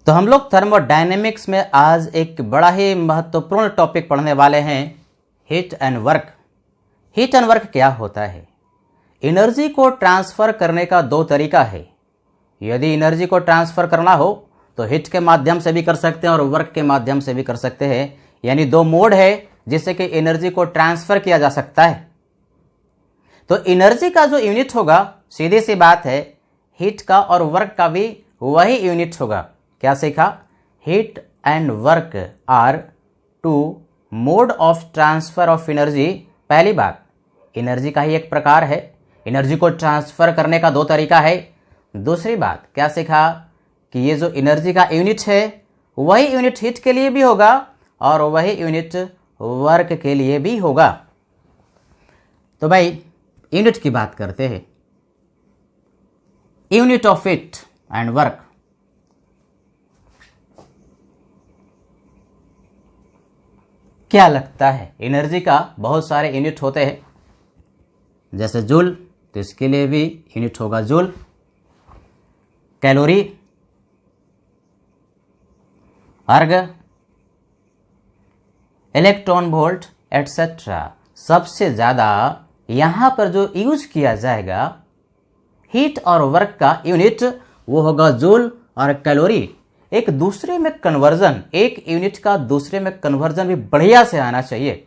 तो हम लोग थर्मोडायनेमिक्स में आज एक बड़ा ही महत्वपूर्ण टॉपिक पढ़ने वाले हैं, heat and work. Heat and work क्या होता है? एनर्जी को ट्रांसफ़र करने का दो तरीका है। यदि एनर्जी को ट्रांसफ़र करना हो तो हीट के माध्यम से भी कर सकते हैं और वर्क के माध्यम से भी कर सकते हैं, यानी दो मोड है जिससे कि एनर्जी को ट्रांसफ़र किया जा सकता है। तो एनर्जी का जो यूनिट होगा, सीधी सी बात है, हीट का और वर्क का भी वही यूनिट होगा। क्या सीखा? Heat and work are two mode of transfer of energy. पहली बात, एनर्जी का ही एक प्रकार है, एनर्जी को ट्रांसफर करने का दो तरीका है। दूसरी बात क्या सीखा कि ये जो एनर्जी का यूनिट है वही यूनिट हीट के लिए भी होगा और वही यूनिट वर्क के लिए भी होगा। तो भाई यूनिट की बात करते हैं। Unit of heat and work. क्या लगता है? एनर्जी का बहुत सारे यूनिट होते हैं, जैसे जूल, तो इसके लिए भी यूनिट होगा जूल, कैलोरी, अर्ग, इलेक्ट्रॉन वोल्ट एटसेट्रा। सबसे ज़्यादा यहाँ पर जो यूज किया जाएगा हीट और वर्क का यूनिट वो होगा जूल और कैलोरी। एक दूसरे में कन्वर्जन, एक यूनिट का दूसरे में कन्वर्जन भी बढ़िया से आना चाहिए।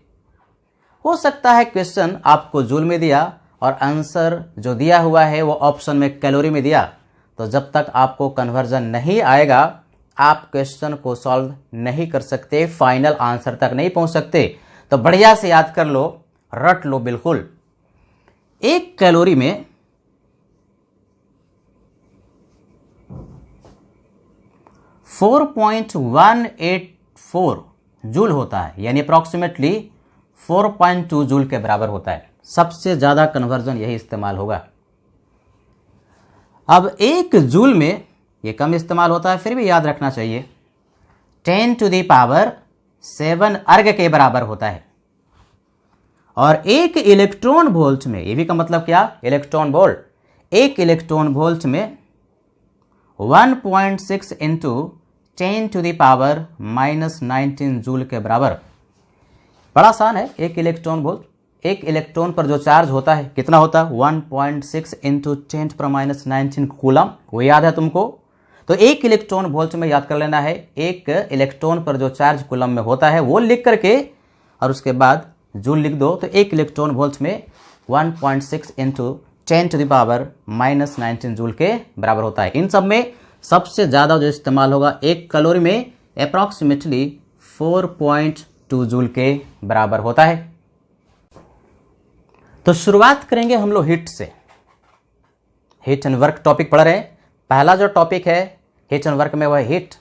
हो सकता है क्वेश्चन आपको जूल में दिया और आंसर जो दिया हुआ है वो ऑप्शन में कैलोरी में दिया, तो जब तक आपको कन्वर्जन नहीं आएगा आप क्वेश्चन को सॉल्व नहीं कर सकते, फाइनल आंसर तक नहीं पहुंच सकते। तो बढ़िया से याद कर लो, रट लो बिल्कुल। एक कैलोरी में 4.184 जूल होता है, यानी अप्रॉक्सीमेटली 4.2 जूल के बराबर होता है। सबसे ज़्यादा कन्वर्जन यही इस्तेमाल होगा। अब एक जूल में ये कम इस्तेमाल होता है, फिर भी याद रखना चाहिए 10⁻7 अर्ग के बराबर होता है। और एक इलेक्ट्रॉन वोल्ट में, ये भी का मतलब क्या? Electron volt. एक इलेक्ट्रॉन वोल्ट में 1.6 इंटू 10⁻⁻19 जूल के बराबर। बड़ा आसान है। एक इलेक्ट्रॉन वोल्ट, एक इलेक्ट्रॉन पर जो चार्ज होता है कितना होता है? 1.6 इंटू 10⁻⁻19 कूलम। वो याद है तुमको? तो एक इलेक्ट्रॉन वोल्ट में याद कर लेना है, एक इलेक्ट्रॉन पर जो चार्ज कूलम में होता है वो लिख करके और उसके बाद जूल लिख दो। तो एक इलेक्ट्रॉन वोल्ट में 1.6 इंटू 10⁻⁻19 जूल के बराबर होता है। इन सब में सबसे ज़्यादा जो इस्तेमाल होगा एक कैलोरी में अप्रॉक्सीमेटली 4.2 जूल के बराबर होता है। तो शुरुआत करेंगे हम लोग हीट से। हीट एंड वर्क टॉपिक पढ़ रहे हैं। पहला जो टॉपिक है हीट एंड वर्क में वह हीट।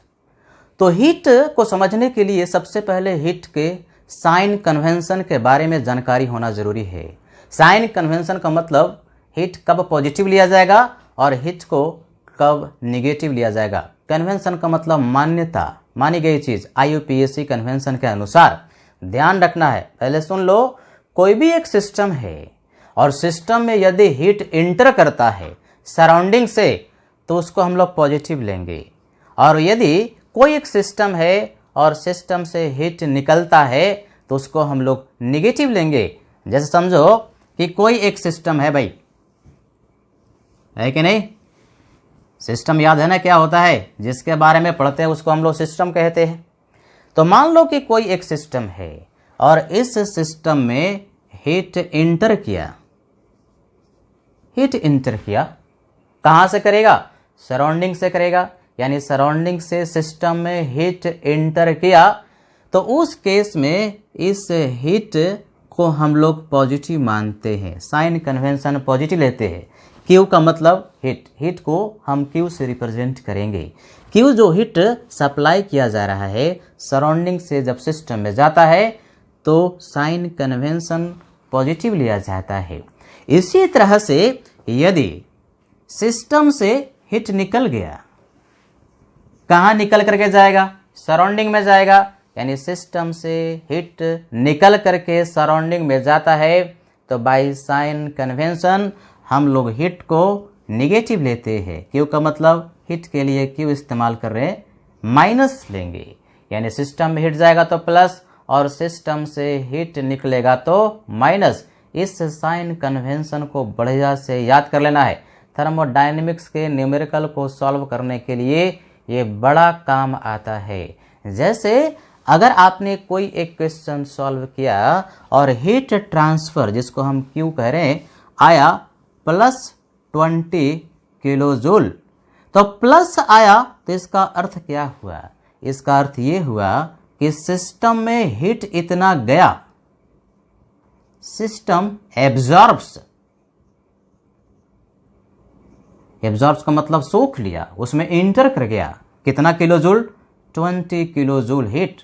तो हीट को समझने के लिए सबसे पहले हीट के साइन कन्वेंशन के बारे में जानकारी होना जरूरी है। साइन कन्वेंशन का मतलब हीट कब पॉजिटिव लिया जाएगा और हीट को कब निगेटिव लिया जाएगा। कन्वेंशन का मतलब मान्यता, मानी गई चीज। IUPAC कन्वेंशन के अनुसार ध्यान रखना है। पहले सुन लो, कोई भी एक सिस्टम है और सिस्टम में यदि हीट इंटर करता है सराउंडिंग से तो उसको हम लोग पॉजिटिव लेंगे, और यदि कोई एक सिस्टम है और सिस्टम से हीट निकलता है तो उसको हम लोग निगेटिव लेंगे। जैसे समझो कि कोई एक सिस्टम है भाई, है कि नहीं? सिस्टम याद है ना क्या होता है? जिसके बारे में पढ़ते हैं उसको हम लोग सिस्टम कहते हैं। तो मान लो कि कोई एक सिस्टम है और इस सिस्टम में हीट इंटर किया। हीट इंटर किया कहाँ से करेगा? सराउंडिंग से करेगा, यानी सराउंडिंग से सिस्टम में हीट इंटर किया तो उस केस में इस हीट को हम लोग पॉजिटिव मानते हैं। साइन कन्वेंशन पॉजिटिव लेते हैं। Q का मतलब हीट, हीट को हम Q से रिप्रेजेंट करेंगे। Q जो हीट सप्लाई किया जा रहा है सराउंडिंग से जब सिस्टम में जाता है तो साइन कन्वेंशन पॉजिटिव लिया जाता है। इसी तरह से यदि सिस्टम से हीट निकल गया, कहाँ निकल करके जाएगा? सराउंडिंग में जाएगा, यानी सिस्टम से हीट निकल करके सराउंडिंग में जाता है तो बाय साइन कन्वेंशन हम लोग हीट को निगेटिव लेते हैं। क्यू का मतलब हीट के लिए क्यू इस्तेमाल कर रहे हैं माइनस लेंगे, यानी सिस्टम में हीट जाएगा तो प्लस और सिस्टम से हीट निकलेगा तो माइनस। इस साइन कन्वेंशन को बढ़िया से याद कर लेना है। थर्मोडायनेमिक्स के न्यूमेरिकल को सॉल्व करने के लिए ये बड़ा काम आता है। जैसे अगर आपने कोई एक क्वेश्चन सॉल्व किया और हीट ट्रांसफर जिसको हम क्यू कह रहे हैं आया +20 किलो जूल, तो प्लस आया तो इसका अर्थ क्या हुआ? इसका अर्थ ये हुआ कि सिस्टम में हीट इतना गया, सिस्टम एब्जॉर्ब्स का मतलब सोख लिया, उसमें इंटर कर गया। कितना kilo joule? 20 kilo joule heat.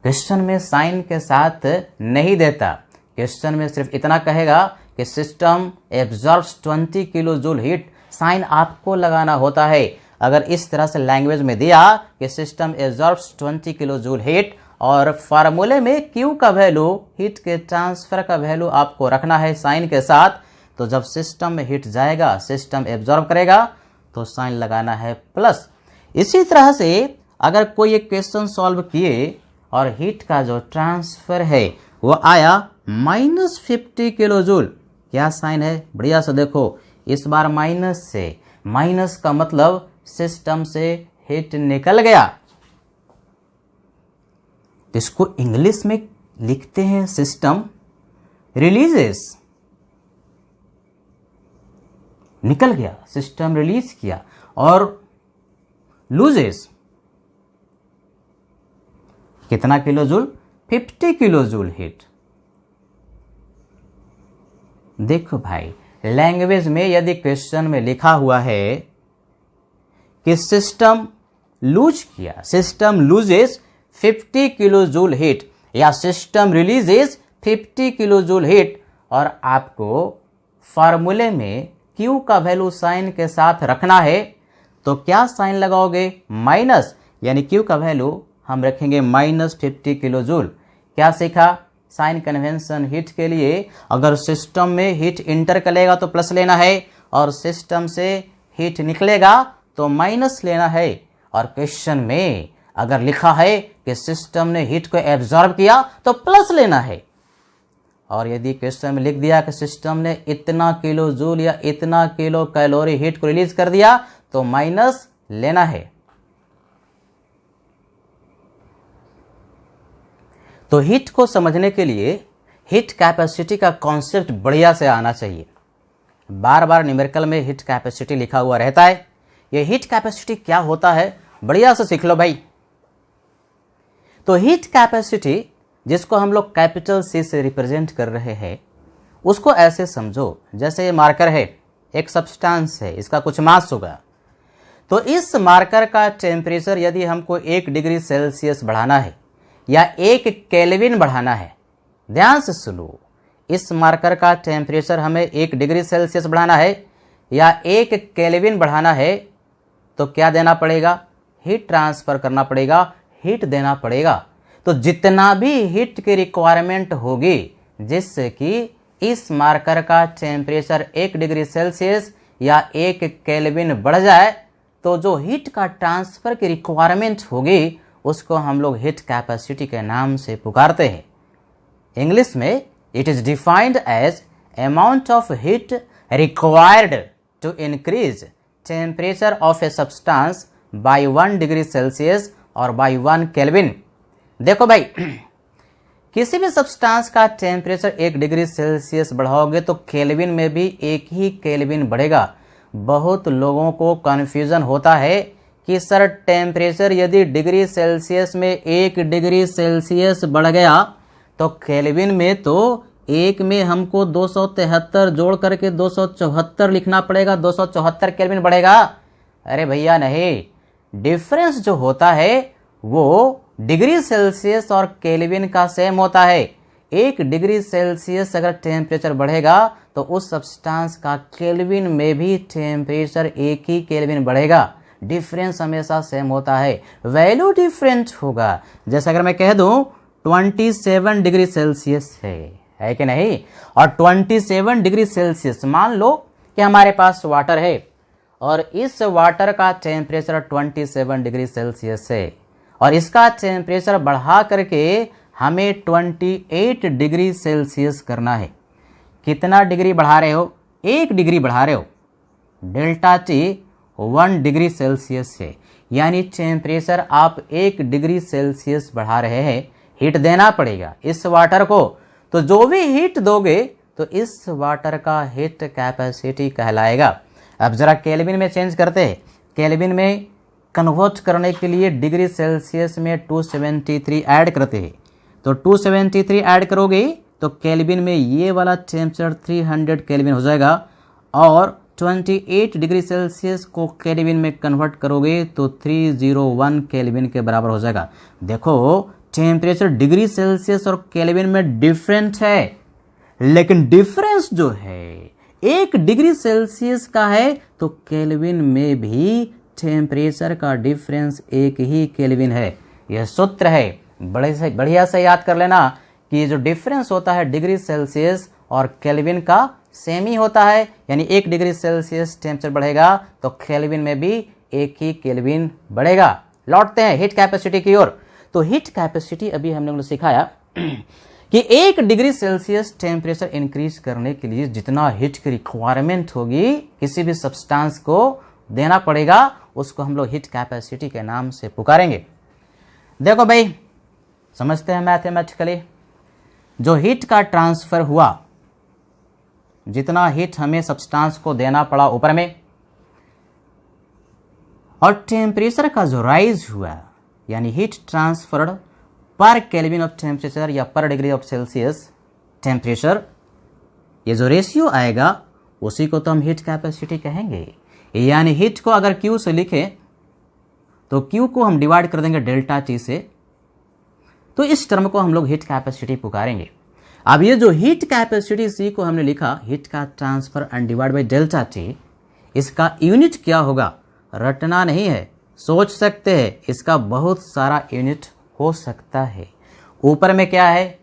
Question में साइन के साथ नहीं देता, क्वेश्चन में सिर्फ इतना कहेगा कि system absorbs 20 kilo joule heat. Sign आपको लगाना होता है। अगर इस तरह से लैंग्वेज में दिया कि system absorbs 20 kilo joule heat और फार्मूले में Q का वैल्यू, हीट के ट्रांसफर का वैल्यू आपको रखना है साइन के साथ, तो जब सिस्टम में हीट जाएगा, सिस्टम एब्जॉर्ब करेगा तो साइन लगाना है प्लस। इसी तरह से अगर कोई एक क्वेश्चन सॉल्व किए और हीट का जो ट्रांसफर है वो आया -50 किलो जूल, क्या साइन है? बढ़िया से देखो, इस बार माइनस से, माइनस का मतलब सिस्टम से हीट निकल गया। इसको इंग्लिश में लिखते हैं सिस्टम रिलीजेस, निकल गया, सिस्टम रिलीज किया। और लूजेस कितना kilo joule? 50 kilo joule heat. देखो भाई, लैंग्वेज में यदि क्वेश्चन में लिखा हुआ है कि सिस्टम लूज किया, system loses 50 kilo joule heat या system releases 50 kilo joule heat, और आपको फार्मूले में Q का वैल्यू साइन के साथ रखना है, तो क्या साइन लगाओगे? माइनस, यानी Q का वैल्यू हम रखेंगे -50 किलो जूल। क्या सीखा? साइन कन्वेंशन हीट के लिए अगर सिस्टम में हीट इंटर करेगा तो प्लस लेना है और सिस्टम से हीट निकलेगा तो माइनस लेना है। और क्वेश्चन में अगर लिखा है कि सिस्टम ने हीट को एब्जॉर्ब किया तो प्लस लेना है, और यदि क्वेश्चन में लिख दिया कि सिस्टम ने इतना किलो जूल या इतना किलो कैलोरी हीट को रिलीज कर दिया तो माइनस लेना है। तो हीट को समझने के लिए हीट कैपेसिटी का कॉन्सेप्ट बढ़िया से आना चाहिए। बार बार न्यूमेरिकल में हीट कैपेसिटी लिखा हुआ रहता है। ये हीट कैपेसिटी क्या होता है बढ़िया से सीख लो भाई। तो हीट कैपेसिटी जिसको हम लोग कैपिटल C से रिप्रेजेंट कर रहे हैं, उसको ऐसे समझो जैसे ये मार्कर है, एक सब्सटेंस है, इसका कुछ मास होगा। तो इस मार्कर का टेम्परेचर यदि हमको 1 डिग्री सेल्सियस बढ़ाना है या 1 केल्विन बढ़ाना है, ध्यान से सुनो, इस मार्कर का टेम्परेचर हमें 1 डिग्री सेल्सियस बढ़ाना है या 1 केल्विन बढ़ाना है, तो क्या देना पड़ेगा? हीट ट्रांसफर करना पड़ेगा, हीट देना पड़ेगा। तो जितना भी हीट की रिक्वायरमेंट होगी जिससे कि इस मार्कर का टेम्परेचर 1 डिग्री सेल्सियस या 1 केल्विन बढ़ जाए, तो जो हीट का ट्रांसफर की रिक्वायरमेंट होगी उसको हम लोग हीट कैपेसिटी के नाम से पुकारते हैं। इंग्लिश में it is defined as amount of heat required to increase temperature of a substance by 1 degree Celsius और बाय 1 केल्विन। देखो भाई, किसी भी सब्सटेंस का टेम्परेचर 1 डिग्री सेल्सियस बढ़ाओगे तो केल्विन में भी 1 ही केल्विन बढ़ेगा। बहुत लोगों को कन्फ्यूजन होता है कि सर टेम्परेचर यदि डिग्री सेल्सियस में 1 डिग्री सेल्सियस बढ़ गया तो केल्विन में तो 1 में हमको 273 जोड़ करके 274 लिखना पड़ेगा, 274 केल्विन बढ़ेगा। अरे भैया नहीं, डिफरेंस जो होता है वो डिग्री सेल्सियस और केल्विन का सेम होता है। 1 डिग्री सेल्सियस अगर टेम्परेचर बढ़ेगा तो उस सब्सटेंस का केल्विन में भी टेम्परेचर 1 ही केल्विन बढ़ेगा। डिफरेंस हमेशा सेम होता है, वैल्यू डिफरेंट होगा। जैसे अगर मैं कह दूं 27 डिग्री सेल्सियस है कि नहीं, और 27 डिग्री सेल्सियस मान लो कि हमारे पास वाटर है और इस वाटर का टेम्परेचर 27 डिग्री सेल्सियस है और इसका टेम्परेचर बढ़ा करके हमें 28 डिग्री सेल्सियस करना है। कितना डिग्री बढ़ा रहे हो? 1 डिग्री बढ़ा रहे हो। डेल्टा टी 1 डिग्री सेल्सियस है, यानी टेम्परेचर आप 1 डिग्री सेल्सियस बढ़ा रहे हैं। हीट देना पड़ेगा इस वाटर को, तो जो भी हीट दोगे तो इस वाटर का हीट कैपेसिटी कहलाएगा। अब जरा केल्विन में चेंज करते हैं। केल्विन में कन्वर्ट करने के लिए डिग्री सेल्सियस में 273 ऐड करते हैं, तो 273 ऐड करोगे तो केल्विन में ये वाला टेम्परेचर 300 केल्विन हो जाएगा और 28 डिग्री सेल्सियस को केल्विन में कन्वर्ट करोगे तो 301 केल्विन के बराबर हो जाएगा। देखो टेम्परेचर डिग्री सेल्सियस और केल्विन में डिफरेंट है, लेकिन डिफरेंस जो है 1 डिग्री सेल्सियस का है, तो केल्विन में भी टेम्परेचर का डिफरेंस 1 ही केल्विन है। यह सूत्र है, बढ़िया से याद कर लेना कि ये जो डिफरेंस होता है डिग्री सेल्सियस और केल्विन का सेम ही होता है, यानी 1 डिग्री सेल्सियस टेम्परेचर बढ़ेगा तो केल्विन में भी 1 ही केल्विन बढ़ेगा। लौटते हैं हीट कैपेसिटी की ओर। तो हीट कैपेसिटी अभी हम लोगों ने सिखाया कि 1 डिग्री सेल्सियस टेम्परेचर इंक्रीज करने के लिए जितना हीट की रिक्वायरमेंट होगी किसी भी सब्सटेंस को देना पड़ेगा, उसको हम लोग हीट कैपेसिटी के नाम से पुकारेंगे। देखो भाई, समझते हैं मैथमेटिकली, जो हीट का ट्रांसफर हुआ, जितना हीट हमें सब्सटेंस को देना पड़ा ऊपर में, और टेम्परेचर का जो राइज हुआ, यानी हीट ट्रांसफर्ड पर केल्विन ऑफ टेम्परेचर या पर डिग्री ऑफ सेल्सियस टेम्परेचर, ये जो रेशियो आएगा उसी को तो हम हीट कैपेसिटी कहेंगे। यानी हीट को अगर Q से लिखें तो Q को हम डिवाइड कर देंगे डेल्टा T से, तो इस टर्म को हम लोग हीट कैपेसिटी पुकारेंगे। अब ये जो हीट कैपेसिटी C को हमने लिखा हीट का transfer and divide by delta T, इसका यूनिट क्या होगा रटना नहीं है, सोच सकते हैं, इसका बहुत सारा यूनिट हो सकता है। ऊपर में क्या है?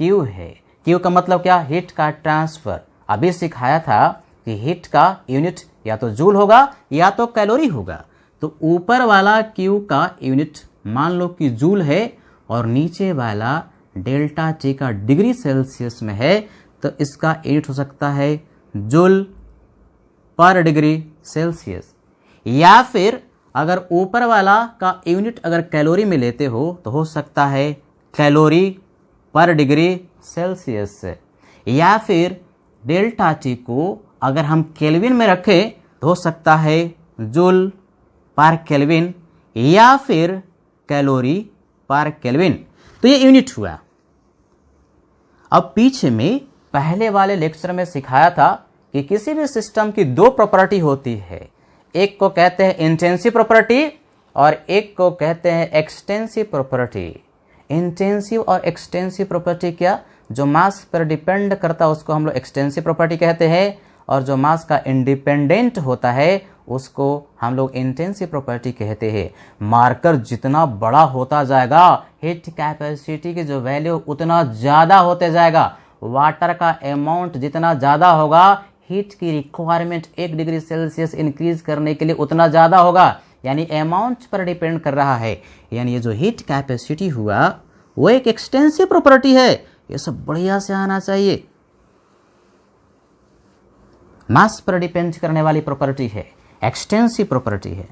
Q है। Q का मतलब क्या? हीट का ट्रांसफर। अभी सिखाया था कि हीट का यूनिट या तो जूल होगा या तो कैलोरी होगा, तो ऊपर वाला Q का यूनिट मान लो कि जूल है और नीचे वाला डेल्टा T का डिग्री सेल्सियस में है, तो इसका यूनिट हो सकता है जूल पर डिग्री सेल्सियस। या फिर अगर ऊपर वाला का यूनिट अगर कैलोरी में लेते हो तो हो सकता है कैलोरी पर डिग्री सेल्सियस। या फिर डेल्टा T को अगर हम केल्विन में रखें तो हो सकता है जूल पर केल्विन या फिर कैलोरी पर केल्विन, तो ये यूनिट हुआ। अब पीछे में पहले वाले लेक्चर में सिखाया था कि किसी भी सिस्टम की 2 प्रॉपर्टी होती है, एक को कहते हैं इंटेंसिव प्रॉपर्टी और एक को कहते हैं एक्सटेंसिव प्रॉपर्टी। इंटेंसिव और एक्सटेंसिव प्रॉपर्टी क्या? जो मास पर डिपेंड करता है उसको हम लोग एक्सटेंसिव प्रॉपर्टी कहते हैं, और जो मास का इंडिपेंडेंट होता है उसको हम लोग इंटेंसिव प्रॉपर्टी कहते हैं। मार्कर जितना बड़ा होता जाएगा हीट कैपेसिटी की जो वैल्यू उतना ज़्यादा होते जाएगा। वाटर का अमाउंट जितना ज़्यादा होगा हीट की रिक्वायरमेंट 1 डिग्री सेल्सियस इंक्रीज करने के लिए उतना ज़्यादा होगा, यानी अमाउंट पर डिपेंड कर रहा है। यानी ये जो हीट कैपेसिटी हुआ वो एक एक्सटेंसिव प्रॉपर्टी है। ये सब बढ़िया से आना चाहिए। मास पर डिपेंड करने वाली प्रॉपर्टी है, एक्सटेंसिव प्रॉपर्टी है।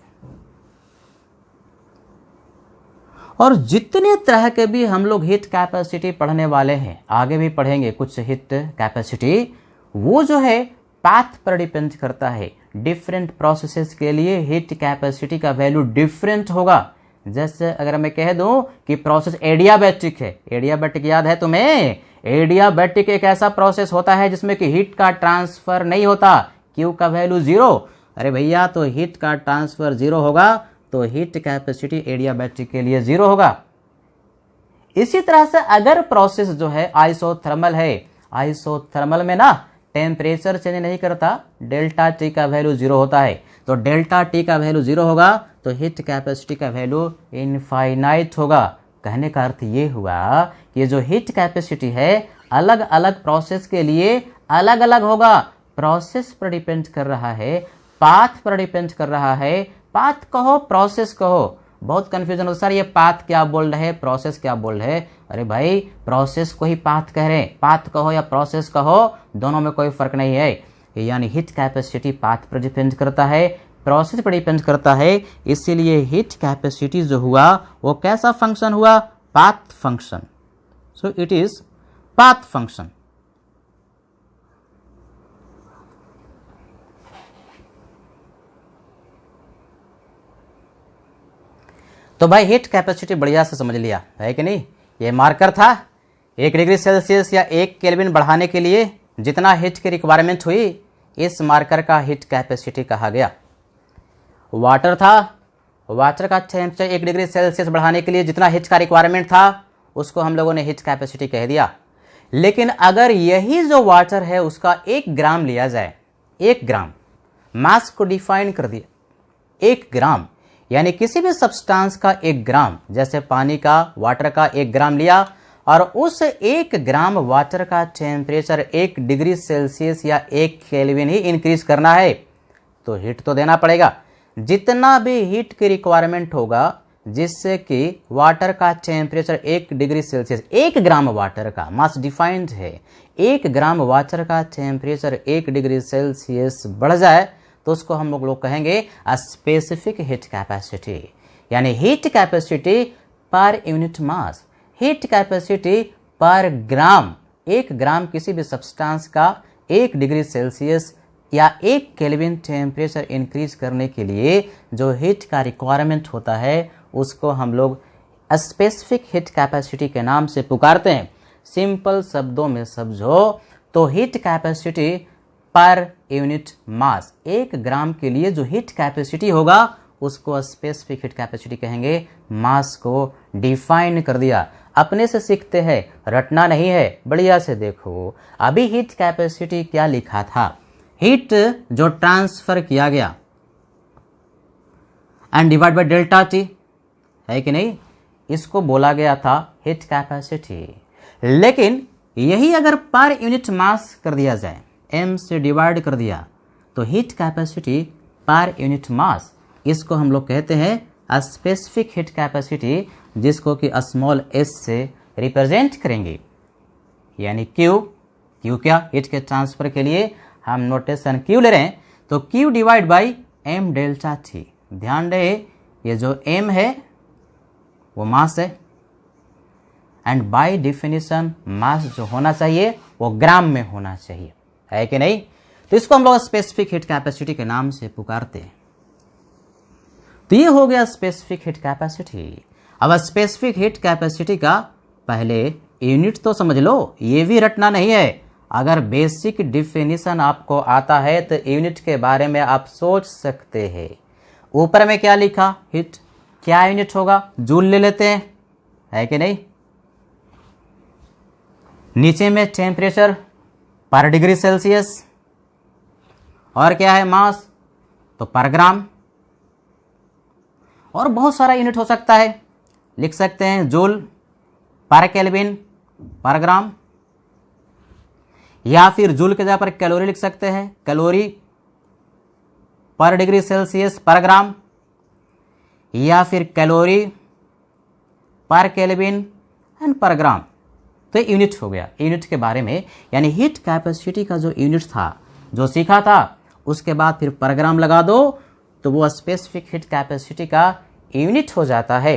और जितने तरह के भी हम लोग हीट कैपेसिटी पढ़ने वाले हैं, आगे भी पढ़ेंगे कुछ हीट कैपेसिटी, वो जो है पाथ पर डिपेंड करता है। डिफरेंट प्रोसेसेस के लिए हीट कैपेसिटी का वैल्यू डिफरेंट होगा। जैसे अगर मैं कह दूं कि प्रोसेस एडियाबैटिक है, एडियाबैटिक याद है तुम्हें? एडियाबैटिक एक ऐसा प्रोसेस होता है जिसमें कि हीट का ट्रांसफर नहीं होता, Q का वैल्यू 0। अरे भैया, तो हीट का ट्रांसफर 0 होगा तो हीट कैपेसिटी एडियाबैटिक के लिए 0 होगा। इसी तरह से अगर प्रोसेस जो है आइसोथर्मल है, आइसोथर्मल में ना टेम्परेचर चेंज नहीं करता, डेल्टा T का वैल्यू 0 होता है, तो डेल्टा T का वैल्यू 0 होगा तो हीट कैपेसिटी का वैल्यू इनफाइनाइट होगा। कहने का अर्थ ये हुआ कि ये जो हीट कैपेसिटी है अलग अलग प्रोसेस के लिए अलग अलग होगा। प्रोसेस पर डिपेंड कर रहा है, पाथ पर डिपेंड कर रहा है। पाथ कहो प्रोसेस कहो, बहुत कंफ्यूजन होता है सर ये पाथ क्या बोल रहे हैं प्रोसेस क्या बोल रहे हैं। अरे भाई प्रोसेस को ही पाथ कह रहे हैं, पाथ कहो या प्रोसेस कहो दोनों में कोई फर्क नहीं है। यानी हीट कैपेसिटी पाथ पर डिपेंड करता है, प्रोसेस पर डिपेंड करता है। इसीलिए हीट कैपेसिटी जो हुआ वो कैसा फंक्शन हुआ, path function. So it is path function. तो भाई हीट कैपेसिटी बढ़िया से समझ लिया है कि नहीं। ये मार्कर था 1 डिग्री सेल्सियस या 1 केल्विन बढ़ाने के लिए जितना हीट की रिक्वायरमेंट हुई, इस मार्कर का हीट कैपेसिटी कहा गया। वाटर था, वाटर का टेम्परेचर 1 डिग्री सेल्सियस बढ़ाने के लिए जितना हीट का रिक्वायरमेंट था उसको हम लोगों ने हीट कैपेसिटी कह दिया। लेकिन अगर यही जो वाटर है उसका 1 ग्राम लिया जाए, 1 ग्राम मास को डिफाइन कर दिया, 1 ग्राम यानी किसी भी सब्सटेंस का 1 ग्राम, जैसे पानी का वाटर का 1 ग्राम लिया और उस 1 ग्राम वाटर का टेम्परेचर 1 डिग्री सेल्सियस या 1 केल्विन ही इंक्रीज करना है तो हीट तो देना पड़ेगा। जितना भी हीट की रिक्वायरमेंट होगा जिससे कि वाटर का temperature 1 degree Celsius, 1 gram water का मास डिफाइंड है, 1 ग्राम वाटर का टेम्परेचर 1 डिग्री सेल्सियस बढ़ जाए तो उसको हम लोग कहेंगे स्पेसिफिक हीट कैपेसिटी। यानी heat capacity per unit mass, heat capacity पर ग्राम, 1 ग्राम किसी भी सब्सटेंस का 1 डिग्री सेल्सियस या 1 केल्विन टेम्परेचर इंक्रीज करने के लिए जो हीट का रिक्वायरमेंट होता है उसको हम लोग स्पेसिफिक हीट कैपेसिटी के नाम से पुकारते हैं। सिंपल शब्दों में समझो तो heat capacity per unit mass, 1 ग्राम के लिए जो हीट कैपेसिटी होगा उसको स्पेसिफिक हीट कैपेसिटी कहेंगे। मास को डिफाइन कर दिया। अपने से सीखते हैं, रटना नहीं है, बढ़िया से देखो। अभी हीट कैपेसिटी क्या लिखा था, हीट जो ट्रांसफर किया गया and divide by delta T, है कि नहीं, इसको बोला गया था हीट कैपेसिटी। लेकिन यही अगर पर यूनिट मास कर दिया जाए, m से डिवाइड कर दिया तो heat capacity per unit mass, इसको हम लोग कहते हैं स्पेसिफिक हीट कैपेसिटी, जिसको कि स्मॉल s से रिप्रेजेंट करेंगे। यानी Q क्या, हीट के ट्रांसफर के लिए हम नोटेशन Q ले रहे हैं तो Q divide by m delta T. ध्यान रहे ये जो m है वो मास है एंड बाय डेफिनेशन मास जो होना चाहिए वो ग्राम में होना चाहिए, है कि नहीं। तो इसको हम लोग स्पेसिफिक हीट कैपेसिटी के नाम से पुकारते हैं। तो ये हो गया स्पेसिफिक हीट कैपेसिटी। अब स्पेसिफिक हीट कैपेसिटी का पहले यूनिट तो समझ लो, ये भी रटना नहीं है। अगर बेसिक डिफिनीशन आपको आता है तो यूनिट के बारे में आप सोच सकते हैं। ऊपर में क्या लिखा, हीट, क्या यूनिट होगा, जूल ले लेते हैं, है कि नहीं। नीचे में टेम्परेचर पर डिग्री सेल्सियस और क्या है मास, तो पर ग्राम। और बहुत सारा यूनिट हो सकता है, लिख सकते हैं जूल पर केल्विन पर ग्राम, या फिर जूल के जगह पर कैलोरी लिख सकते हैं, कैलोरी पर डिग्री सेल्सियस पर ग्राम, या फिर कैलोरी पर केल्विन एंड पर ग्राम। तो यूनिट हो गया यूनिट के बारे में। यानी हीट कैपेसिटी का जो यूनिट था जो सीखा था उसके बाद फिर पर ग्राम लगा दो तो वो स्पेसिफिक हीट कैपेसिटी का यूनिट हो जाता है।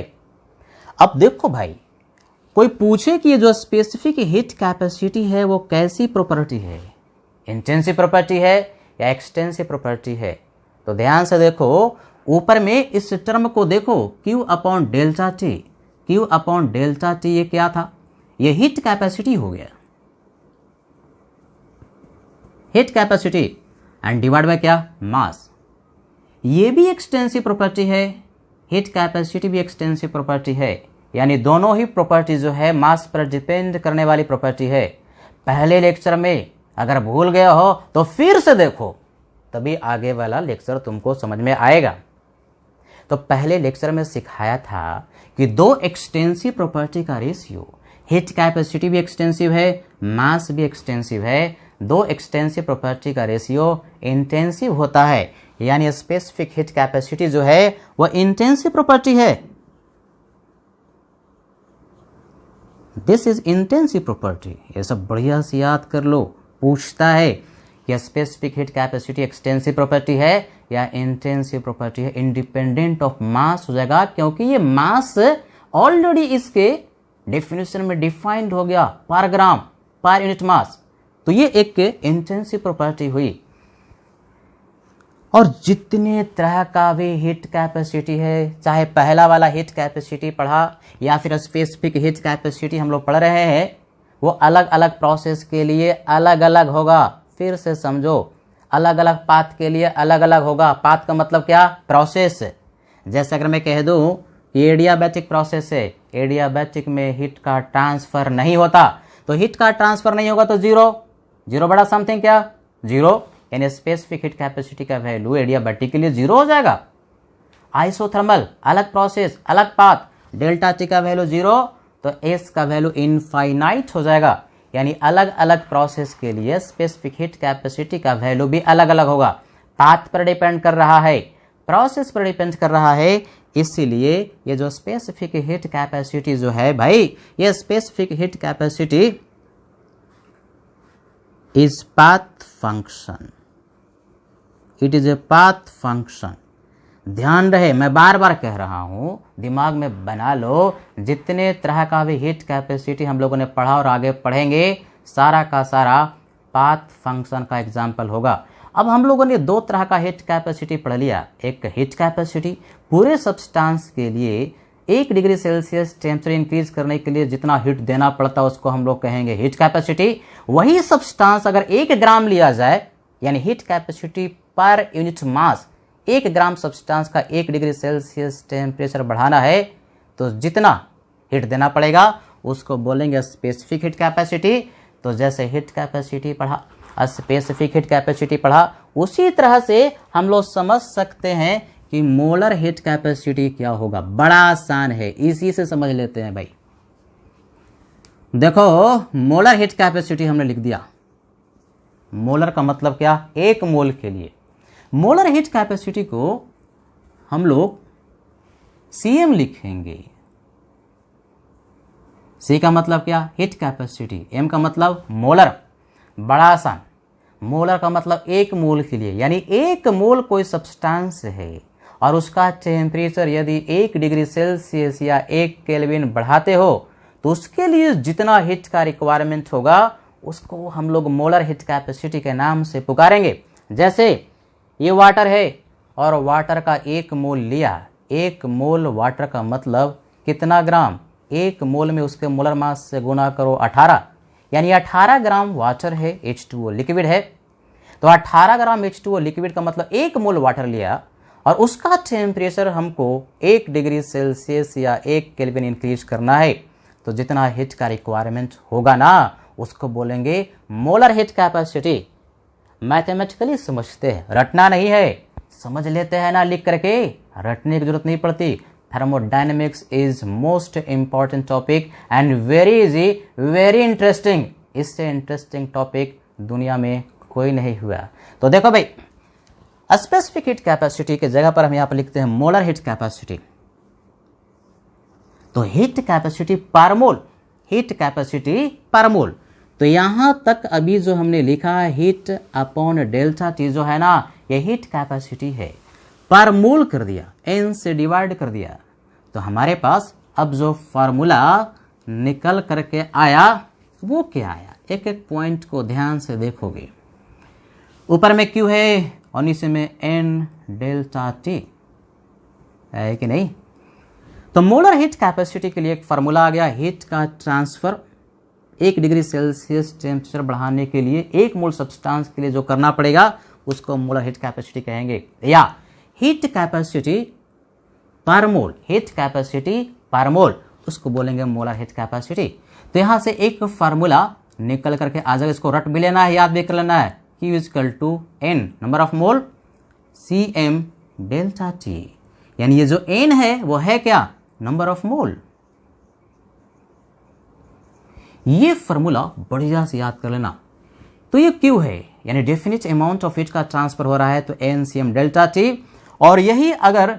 अब देखो भाई, कोई पूछे कि ये जो स्पेसिफिक हीट कैपेसिटी है वो कैसी प्रॉपर्टी है, इंटेंसिव प्रॉपर्टी है या एक्सटेंसिव प्रॉपर्टी है, तो ध्यान से देखो ऊपर में इस टर्म को देखो, Q upon delta T. Q upon delta T ये क्या था, ये हीट कैपेसिटी हो गया, heat capacity and divide by क्या, मास। ये भी एक्सटेंसिव प्रॉपर्टी है, हीट कैपेसिटी भी एक्सटेंसिव प्रॉपर्टी है। यानी दोनों ही प्रॉपर्टी जो है मास पर डिपेंड करने वाली प्रॉपर्टी है। पहले लेक्चर में अगर भूल गया हो तो फिर से देखो, तभी आगे वाला लेक्चर तुमको समझ में आएगा। तो पहले लेक्चर में सिखाया था कि दो एक्सटेंसिव प्रॉपर्टी का रेशियो, हीट कैपेसिटी भी एक्सटेंसिव है, मास भी एक्सटेंसिव है, दो एक्सटेंसिव प्रॉपर्टी का रेशियो इंटेंसिव होता है। यानी स्पेसिफिक हीट कैपेसिटी जो है वह इंटेंसिव प्रॉपर्टी है। This is intensive property. ये सब बढ़िया से याद कर लो। पूछता है कि specific heat capacity extensive property है या इंटेंसिव प्रॉपर्टी है, इंडिपेंडेंट ऑफ मास हो जाएगा, क्योंकि ये मास ऑलरेडी इसके डेफिनेशन में डिफाइंड हो गया, पर ग्राम पर यूनिट मास। तो ये एक इंटेंसिव प्रॉपर्टी हुई। और जितने तरह का भी हीट कैपेसिटी है, चाहे पहला वाला हीट कैपेसिटी पढ़ा या फिर स्पेसिफिक हीट कैपेसिटी हम लोग पढ़ रहे हैं, वो अलग अलग प्रोसेस के लिए अलग अलग होगा। फिर से समझो, अलग अलग पाथ के लिए अलग अलग होगा। पाथ का मतलब क्या? प्रोसेस। जैसे अगर मैं कह दूं कि एडियाबैटिक प्रोसेस है, एडियाबैटिक में हीट का ट्रांसफर नहीं होता, तो हीट का ट्रांसफर नहीं होगा तो जीरो बड़ा समथिंग क्या? जीरो। यानी स्पेसिफिक हीट कैपेसिटी का वैल्यू एडियाबैटिक के लिए जीरो हो जाएगा। आइसोथर्मल अलग प्रोसेस अलग पाथ, डेल्टा टी का वैल्यू जीरो, तो एस का वैल्यू इनफाइनाइट हो जाएगा। यानी अलग अलग प्रोसेस के लिए स्पेसिफिक हीट कैपेसिटी का वैल्यू भी अलग अलग होगा। पाथ पर डिपेंड कर रहा है, प्रोसेस पर डिपेंड कर रहा है। इसीलिए ये जो स्पेसिफिक हीट कैपेसिटी जो है भाई, ये specific heat capacity is path function. It is a path function. ध्यान रहे, मैं बार बार कह रहा हूं, दिमाग में बना लो, जितने तरह का भी हीट कैपेसिटी हम लोगों ने पढ़ा और आगे पढ़ेंगे, सारा का सारा पाथ फंक्शन का एग्जाम्पल होगा। अब हम लोगों ने दो तरह का हीट कैपेसिटी पढ़ लिया। एक हीट कैपेसिटी पूरे सब्सटेंस के लिए 1 डिग्री सेल्सियस टेम्परेचर इंक्रीज करने के लिए जितना हीट देना पड़ता है उसको हम लोग कहेंगे हीट कैपेसिटी। वही सब्सटेंस अगर 1 ग्राम लिया जाए, यानी heat capacity per unit mass, 1 ग्राम सब्सटेंस का 1 डिग्री सेल्सियस टेम्परेचर बढ़ाना है तो जितना हीट देना पड़ेगा उसको बोलेंगे स्पेसिफिक हीट कैपेसिटी। तो जैसे हीट कैपेसिटी पढ़ा, स्पेसिफिक हीट कैपेसिटी पढ़ा, उसी तरह से हम लोग समझ सकते हैं कि मोलर हीट कैपेसिटी क्या होगा। बड़ा आसान है, इसी से समझ लेते हैं भाई। देखो, मोलर हीट कैपेसिटी हमने लिख दिया। मोलर का मतलब क्या? 1 मोल के लिए। मोलर हीट कैपेसिटी को हम लोग सीएम लिखेंगे। सी का मतलब क्या? Heat capacity. एम का मतलब मोलर। बड़ा आसान। मोलर का मतलब 1 मोल के लिए, यानी 1 मोल कोई सब्सटेंस है और उसका टेम्परेचर यदि 1 डिग्री सेल्सियस या 1 केल्विन बढ़ाते हो तो उसके लिए जितना हीट का रिक्वायरमेंट होगा उसको हम लोग मोलर हीट कैपेसिटी के नाम से पुकारेंगे। जैसे ये वाटर है और वाटर का 1 मोल लिया, 1 मोल वाटर का मतलब कितना ग्राम? 1 मोल में उसके मोलर मास से गुना करो 18, यानी 18 ग्राम वाटर है, H2O लिक्विड है। तो 18 ग्राम H2O लिक्विड का मतलब 1 मोल वाटर लिया और उसका टेम्परेचर हमको 1 डिग्री सेल्सियस या 1 केल्विन इंक्रीज करना है, तो जितना हीट का रिक्वायरमेंट होगा ना उसको बोलेंगे मोलर हीट कैपेसिटी। मैथमेटिकली समझते हैं, रटना नहीं है, समझ लेते हैं ना लिख करके, रटने की जरूरत नहीं पड़ती। Thermodynamics is most important topic and very easy, very interesting. इससे इंटरेस्टिंग टॉपिक दुनिया में कोई नहीं हुआ। तो देखो भाई, स्पेसिफिक हीट कैपेसिटी के जगह पर हम यहाँ पर लिखते हैं मोलर हीट कैपेसिटी। तो हीट कैपेसिटी पर मोल, हीट कैपेसिटी पर मोल। तो यहां तक अभी जो हमने लिखा है हीट अपॉन डेल्टा टी जो है ना, ये हीट कैपेसिटी है। पर मोल कर दिया, एन से डिवाइड कर दिया, तो हमारे पास अब जो फार्मूला निकल करके आया वो क्या आया? एक एक पॉइंट को ध्यान से देखोगे। ऊपर में क्यू है और नीचे में एन डेल्टा टी है कि नहीं? तो मोलर हीट कैपेसिटी के लिए एक फार्मूला आ गया, हीट का ट्रांसफर 1 डिग्री सेल्सियस टेम्परेचर बढ़ाने के लिए 1 मोल सब्सटेंस के लिए जो करना पड़ेगा उसको मोलर हीट कैपेसिटी कहेंगे। या हीट कैपेसिटी पर मोल, हीट कैपेसिटी पर मोल, उसको बोलेंगे मोलर हीट कैपेसिटी। तो यहां से एक फार्मूला निकल करके आ जाएगा, इसको रट भी लेना है, याद भी कर लेना है। Q equal to N number of mole CM delta T, यानी ये जो N है वो है क्या? Number of mole. ये फॉर्मूला बढ़िया से याद कर लेना। तो ये क्यू है, यानी डेफिनिट अमाउंट ऑफ हीट का ट्रांसफर हो रहा है, तो एनसीएम डेल्टा टी। और यही अगर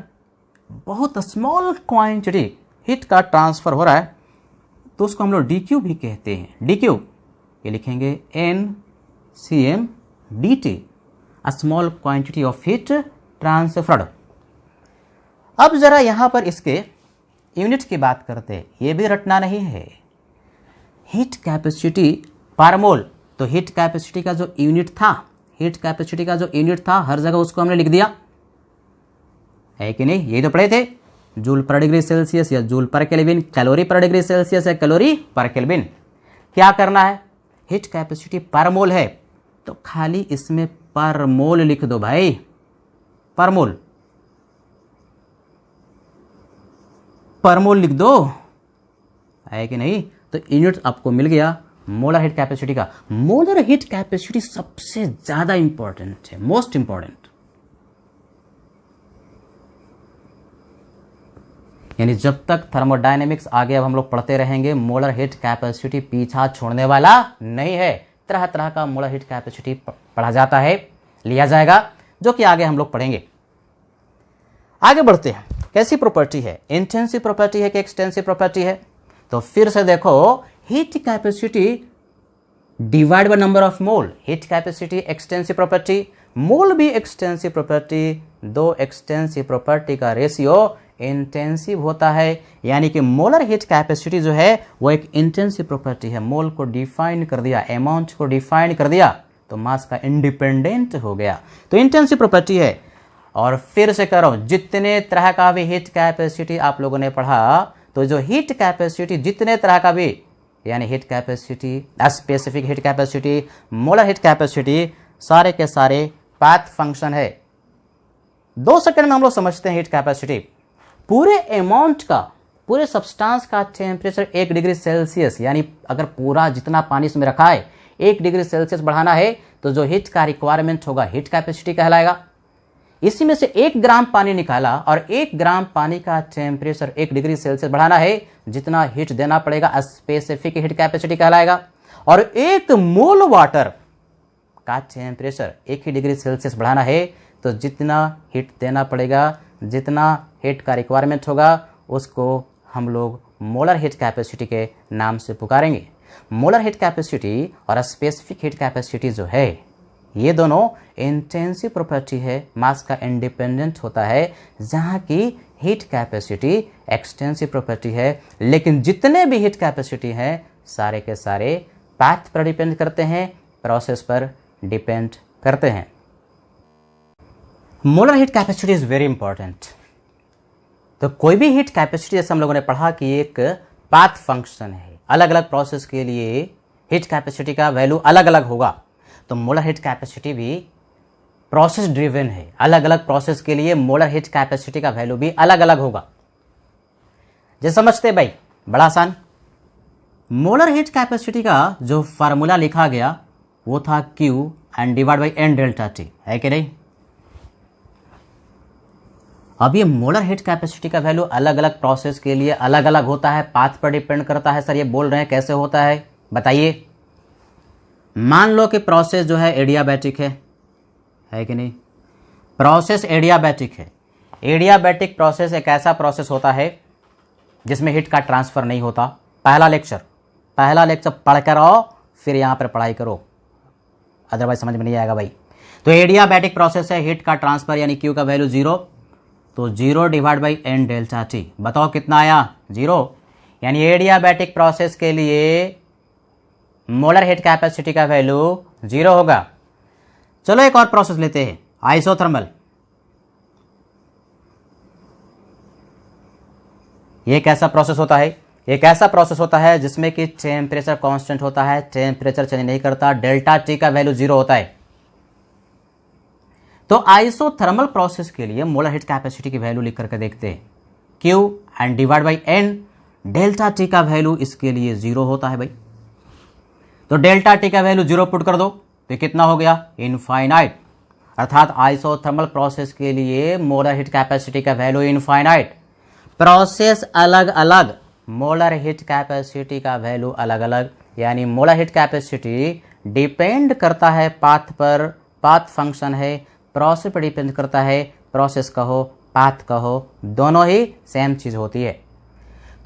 बहुत स्मॉल क्वांटिटी हीट का ट्रांसफर हो रहा है तो उसको हम लोग डी क्यू भी कहते हैं। डी क्यू ये लिखेंगे N C M D T, a small quantity of heat transferred. अब जरा यहां पर इसके यूनिट की बात करते हैं, ये भी रटना नहीं है। हीट कैपेसिटी पर मोल, तो हीट कैपेसिटी का जो यूनिट था, हीट कैपेसिटी का जो यूनिट था हर जगह उसको हमने लिख दिया है कि नहीं, ये तो पढ़े थे, जूल पर डिग्री सेल्सियस या जूल पर केल्विन, कैलोरी पर डिग्री सेल्सियस या कैलोरी पर केल्विन। क्या करना है, हीट कैपेसिटी पर मोल है तो खाली इसमें पर मोल लिख दो भाई, पर मोल, पर मोल लिख दो, है कि नहीं। तो यूनिट आपको मिल गया मोलर हीट कैपेसिटी का। मोलर हीट कैपेसिटी सबसे ज्यादा इंपॉर्टेंट है, मोस्ट इंपॉर्टेंट, यानी जब तक थर्मोडायनेमिक्स आगे अब हम लोग पढ़ते रहेंगे, मोलर हीट कैपेसिटी पीछा छोड़ने वाला नहीं है। तरह तरह का मोलर हीट कैपेसिटी पढ़ा जाता है, लिया जाएगा, जो कि आगे हम लोग पढ़ेंगे। आगे बढ़ते हैं, कैसी प्रॉपर्टी है, इंटेंसिव प्रॉपर्टी है कि एक्सटेंसिव प्रॉपर्टी है। तो फिर से देखो, heat capacity divide by number of mole, heat capacity extensive property, mole भी एक्सटेंसिव प्रॉपर्टी, दो एक्सटेंसिव प्रॉपर्टी का रेशियो इंटेंसिव होता है। यानी कि मोलर हीट कैपेसिटी जो है वो एक इंटेंसिव प्रॉपर्टी है। मोल को डिफाइन कर दिया, अमाउंट को डिफाइन कर दिया तो मास का इंडिपेंडेंट हो गया, तो इंटेंसिव प्रॉपर्टी है। और फिर से करो, जितने तरह का भी हीट कैपेसिटी आप लोगों ने पढ़ा, तो जो हीट कैपेसिटी जितने तरह का भी, यानी heat capacity, specific heat capacity, molar heat capacity, सारे के सारे पाथ फंक्शन है। 2 सेकंड में हम लोग समझते हैं हीट कैपेसिटी। पूरे अमाउंट का, पूरे सब्सटेंस का टेम्परेचर 1 डिग्री सेल्सियस, यानी अगर पूरा जितना पानी इसमें रखा है 1 डिग्री सेल्सियस बढ़ाना है तो जो हीट का रिक्वायरमेंट होगा हीट कैपेसिटी कहलाएगा। इसी में से 1 ग्राम पानी निकाला और 1 ग्राम पानी का टेम्परेचर 1 डिग्री सेल्सियस बढ़ाना है, जितना हीट देना पड़ेगा स्पेसिफिक हीट कैपेसिटी कहलाएगा। और 1 मोल वाटर का टेम्परेचर 1 ही डिग्री सेल्सियस बढ़ाना है तो जितना हीट देना पड़ेगा, जितना हीट का रिक्वायरमेंट होगा, उसको हम लोग मोलर हीट कैपेसिटी के नाम से पुकारेंगे। मोलर हीट कैपेसिटी और स्पेसिफिक हीट कैपेसिटी जो है, ये दोनों इंटेंसिव प्रॉपर्टी है, मास का इंडिपेंडेंट होता है, जहाँ की हीट कैपेसिटी एक्सटेंसिव प्रॉपर्टी है। लेकिन जितने भी हीट कैपेसिटी हैं सारे के सारे पाथ पर डिपेंड करते हैं, प्रोसेस पर डिपेंड करते हैं। Molar heat capacity is very important. तो कोई भी हीट कैपेसिटी, जैसे हम लोगों ने पढ़ा कि एक पाथ फंक्शन है, अलग अलग प्रोसेस के लिए हीट कैपेसिटी का वैल्यू अलग अलग होगा। तो मोलर हीट कैपेसिटी भी प्रोसेस ड्रिवन है, अलग अलग प्रोसेस के लिए मोलर हीट कैपेसिटी का वैल्यू भी अलग अलग होगा। जैसे समझते भाई, बड़ा आसान। मोलर हीट कैपेसिटी का जो फार्मूला लिखा गया वो था Q and divide by N delta T, है कि नहीं। अब ये मोलर हीट कैपेसिटी का वैल्यू अलग अलग प्रोसेस के लिए अलग अलग होता है, पाथ पर डिपेंड करता है। सर ये बोल रहे हैं कैसे होता है, बताइए। मान लो कि प्रोसेस जो है एडियाबैटिक है कि नहीं, प्रोसेस एडियाबैटिक है। एडियाबैटिक प्रोसेस एक ऐसा प्रोसेस होता है जिसमें हीट का ट्रांसफर नहीं होता। पहला लेक्चर पढ़ कर आओ, फिर यहाँ पर पढ़ाई करो, अदरवाइज समझ में नहीं आएगा भाई। तो एडियाबैटिक प्रोसेस है, हीट का ट्रांसफर यानी Q का वैल्यू 0, तो 0 divide by N delta T। बताओ कितना आया, 0। यानी एडियाबैटिक प्रोसेस के लिए मोलर हीट कैपेसिटी का वैल्यू 0 होगा। चलो एक और प्रोसेस लेते हैं, आइसोथर्मल। ये कैसा प्रोसेस होता है, एक ऐसा प्रोसेस होता है जिसमें कि टेम्परेचर कांस्टेंट होता है, टेम्परेचर चेंज नहीं करता, डेल्टा T का वैल्यू 0 होता है। तो आइसोथर्मल प्रोसेस के लिए मोलर हीट कैपेसिटी की वैल्यू लिख करके देखते हैं, Q and divide by N, delta T का वैल्यू इसके लिए 0 होता है भाई। तो डेल्टा T का वैल्यू 0 पुट कर दो तो कितना हो गया, इनफाइनाइट। अर्थात आइसोथर्मल प्रोसेस के लिए मोलर हीट कैपेसिटी का वैल्यू इनफाइनाइट। प्रोसेस अलग अलग, मोलर हीट कैपेसिटी का वैल्यू अलग अलग, यानी मोलर हीट कैपेसिटी डिपेंड करता है पाथ पर, पाथ फंक्शन है, प्रोसेस पर डिपेंड करता है, प्रोसेस कहो पाथ कहो दोनों ही सेम चीज़ होती है।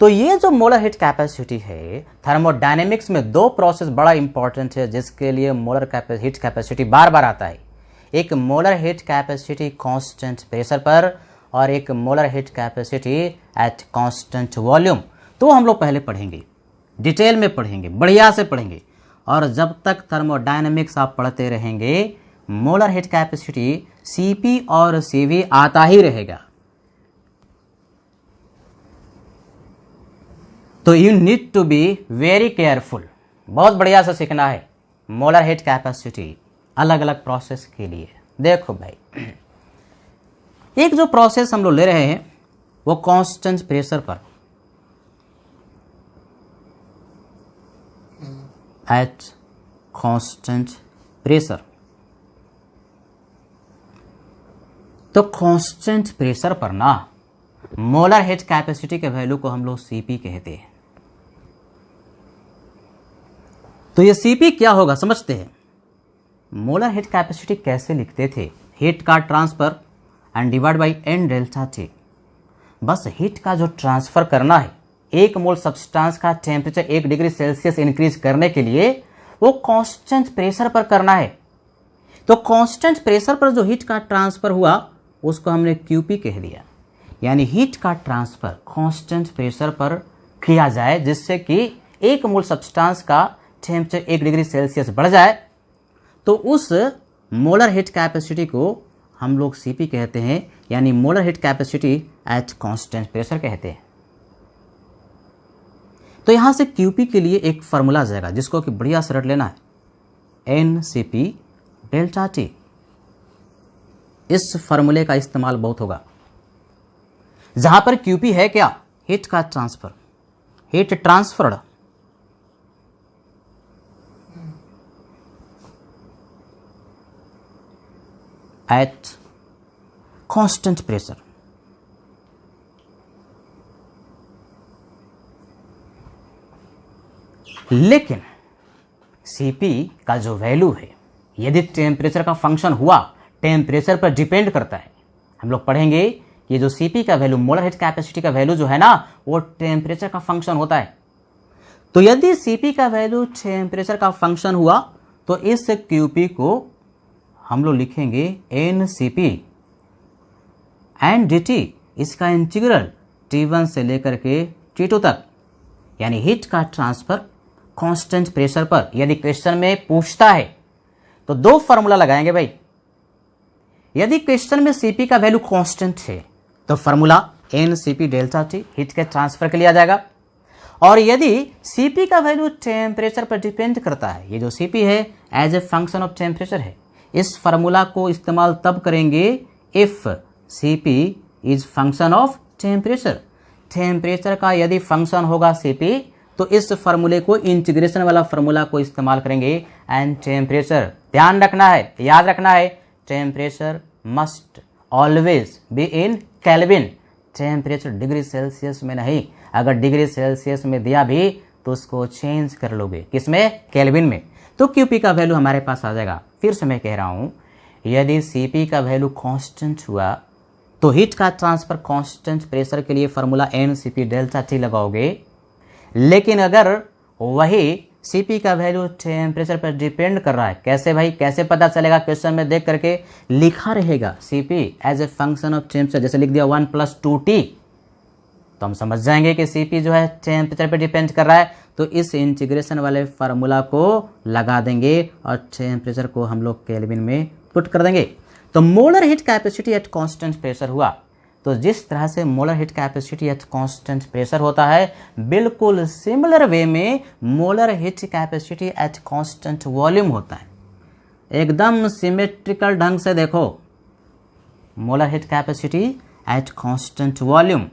तो ये जो मोलर हीट कैपेसिटी है, थर्मोडायनेमिक्स में दो प्रोसेस बड़ा इंपॉर्टेंट है जिसके लिए मोलर हीट कैपेसिटी बार बार आता है। एक molar heat capacity constant pressure पर और एक molar heat capacity at constant volume. तो हम लोग पहले पढ़ेंगे, डिटेल में पढ़ेंगे, बढ़िया से पढ़ेंगे, और जब तक थर्मोडायनेमिक्स आप पढ़ते रहेंगे मोलर हीट कैपेसिटी Cp और Cv आता ही रहेगा। तो you need to be very careful, बहुत बढ़िया से सीखना है मोलर हीट कैपेसिटी अलग अलग प्रोसेस के लिए। देखो भाई, एक जो प्रोसेस हम लोग ले रहे हैं वो कांस्टेंट प्रेशर पर एट कांस्टेंट प्रेशर। तो कांस्टेंट प्रेशर पर ना मोलर हीट कैपेसिटी के वैल्यू को हम लोग Cp कहते हैं। तो ये Cp क्या होगा समझते हैं। मोलर हीट कैपेसिटी कैसे लिखते थे, हीट का transfer and divide by n delta T। बस हीट का जो ट्रांसफर करना है, एक मोल सब्सटेंस का टेम्परेचर 1 डिग्री सेल्सियस इंक्रीज करने के लिए वो कांस्टेंट प्रेशर पर करना है। तो कांस्टेंट प्रेशर पर जो हीट का ट्रांसफर हुआ उसको हमने Qp कह दिया, यानी हीट का ट्रांसफर कांस्टेंट प्रेशर पर किया जाए जिससे कि एक मोल सब्सटेंस का टेम्परेचर 1 डिग्री सेल्सियस बढ़ जाए। तो उस मोलर हीट कैपेसिटी को हम लोग Cp कहते हैं, यानी molar heat capacity at constant pressure कहते हैं। तो यहां से Qp के लिए एक फार्मूला आ जाएगा जिसको कि बढ़िया से रट लेना है, NCp डेल्टा T। इस फार्मूले का इस्तेमाल बहुत होगा जहां पर Qp है क्या, हीट का transfer, heat transferred at constant pressure. लेकिन Cp का जो वैल्यू है यदि टेम्परेचर का फंक्शन हुआ, टेम्परेचर पर डिपेंड करता है। हम लोग पढ़ेंगे कि जो Cp का वैल्यू, मोलर हीट कैपेसिटी का वैल्यू जो है ना, वो टेम्परेचर का फंक्शन होता है। तो यदि Cp का वैल्यू टेम्परेचर का फंक्शन हुआ तो इस Qp को हम लोग लिखेंगे NCp एंड dt, इसका इंटीग्रल T1 से लेकर के T2 तक, यानी हीट का ट्रांसफर कांस्टेंट प्रेशर पर। यदि क्वेश्चन में पूछता है तो दो फार्मूला लगाएंगे भाई। यदि क्वेश्चन में Cp का वैल्यू कांस्टेंट है तो formula NCp delta T heat के ट्रांसफर के लिए आ जाएगा, और यदि Cp का वैल्यू टेम्परेचर पर डिपेंड करता है, ये जो Cp है as a function of temperature है, इस फार्मूला को इस्तेमाल तब करेंगे if Cp is function of temperature. Temperature का यदि फंक्शन होगा Cp तो इस फार्मूले को, इंटीग्रेशन वाला फार्मूला को इस्तेमाल करेंगे। एंड टेम्परेचर, ध्यान रखना है, याद रखना है, temperature must always be in kelvin. Temperature degree Celsius में नहीं, अगर डिग्री सेल्सियस में दिया भी तो उसको चेंज कर लोगे, किसमें, केल्विन में। तो Qp का वैल्यू हमारे पास आ जाएगा। फिर से मैं कह रहा हूं, यदि Cp का वैल्यू कांस्टेंट हुआ तो हीट का ट्रांसफर कांस्टेंट प्रेशर के लिए फार्मूला NCp डेल्टा T लगाओगे। लेकिन अगर वही Cp का वैल्यू टेम्परेचर पर डिपेंड कर रहा है, कैसे भाई, कैसे पता चलेगा, क्वेश्चन में देख करके लिखा रहेगा Cp as a function of temperature, जैसे लिख दिया 1 + 2T, तो हम समझ जाएंगे कि Cp जो है टेम्परेचर पर डिपेंड कर रहा है। तो इस इंटीग्रेशन वाले फार्मूला को लगा देंगे और टेम्परेचर को हम लोग केल्विन में पुट कर देंगे। तो molar heat capacity at constant pressure हुआ। तो जिस तरह से molar heat capacity at constant pressure होता है, बिल्कुल सिमिलर वे में molar heat capacity at constant volume होता है। एकदम सिमेट्रिकल ढंग से देखो, molar heat capacity at constant volume.